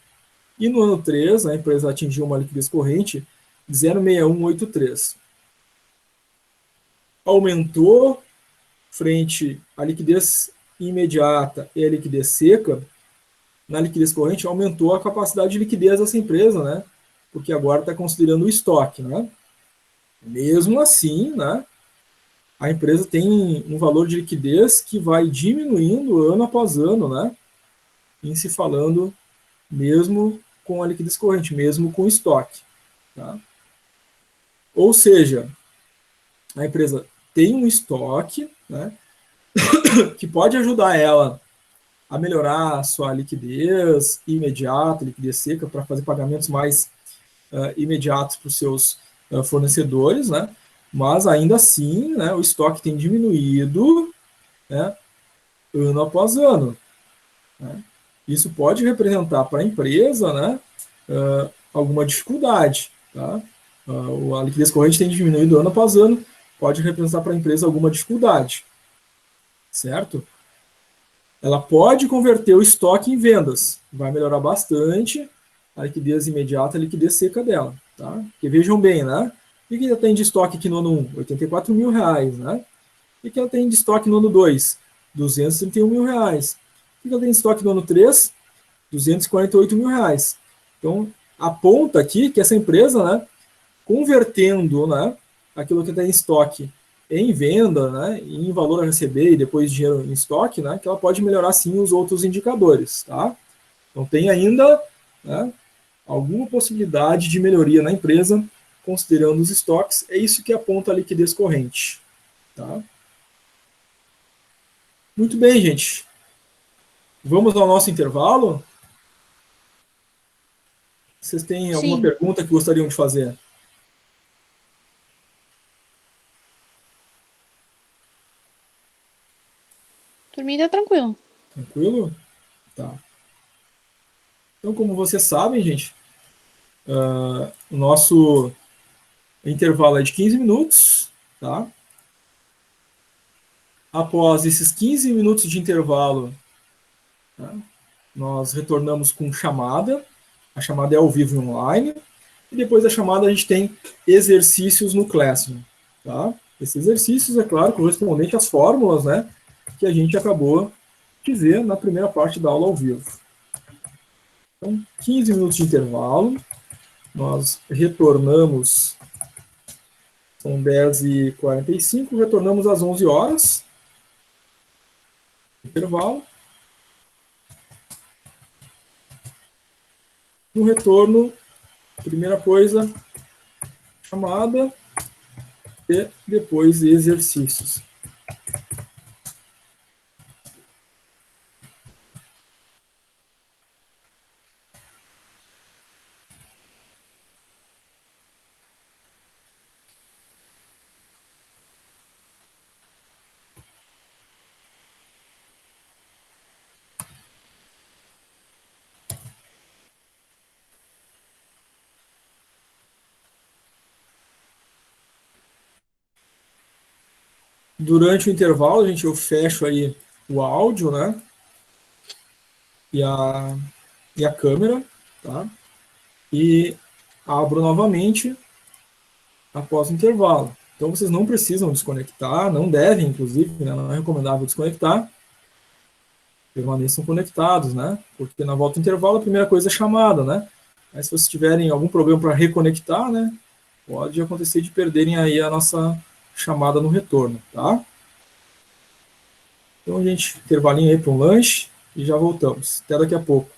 E no ano 3, a empresa atingiu uma liquidez corrente de 0,6183. Aumentou frente à liquidez imediata e à liquidez seca. Na liquidez corrente, aumentou a capacidade de liquidez dessa empresa, né? Porque agora está considerando o estoque, né? Mesmo assim, né, a empresa tem um valor de liquidez que vai diminuindo ano após ano, né, em se falando mesmo com a liquidez corrente, mesmo com o estoque. Tá? Ou seja, a empresa tem um estoque, né, que pode ajudar ela a melhorar a sua liquidez imediata, liquidez seca, para fazer pagamentos mais imediatos para os seus fornecedores, né? Mas ainda assim, né, o estoque tem diminuído, né, ano após ano. Né? Isso pode representar para a empresa, né, alguma dificuldade. Tá? A liquidez corrente tem diminuído ano após ano, pode representar para a empresa alguma dificuldade. Certo? Ela pode converter o estoque em vendas, vai melhorar bastante a liquidez imediata e a liquidez seca dela. Tá? Porque vejam bem, né? O que ela tem de estoque aqui no ano 1? R$84 mil, né? O que ela tem de estoque no ano 2? R$231 mil. O que ela tem de estoque no ano 3? R$248 mil. Então, aponta aqui que essa empresa, né, convertendo, né, aquilo que tem em estoque em venda, né, em valor a receber e depois dinheiro em estoque, né, que ela pode melhorar sim os outros indicadores. Tá? Então, tem ainda, né, alguma possibilidade de melhoria na empresa, considerando os estoques. É isso que aponta a liquidez corrente. Tá? Muito bem, gente. Vamos ao nosso intervalo? Vocês têm alguma Sim. pergunta que gostariam de fazer? Por mim tá tranquilo. Tranquilo? Tá. Então, como vocês sabem, gente, o nosso intervalo é de 15 minutos, tá? Após esses 15 minutos de intervalo, tá, nós retornamos com chamada. A chamada é ao vivo e online. E depois da chamada a gente tem exercícios no Classroom. Tá? Esses exercícios, é claro, correspondente às fórmulas, né, que a gente acabou de ver na primeira parte da aula ao vivo. Então, 15 minutos de intervalo. Nós retornamos, são 10h45, retornamos às 11 horas. Intervalo. No retorno, primeira coisa, chamada e depois exercícios. Durante o intervalo, gente, eu fecho aí o áudio, né? E a câmera, tá? E abro novamente após o intervalo. Então, vocês não precisam desconectar, não devem, inclusive, né? Não é recomendável desconectar. Permaneçam conectados, né? Porque na volta do intervalo, a primeira coisa é chamada, né? Aí, se vocês tiverem algum problema para reconectar, né? Pode acontecer de perderem aí a nossa chamada no retorno, tá? Então, gente, intervalinho aí para um lanche e já voltamos. Até daqui a pouco.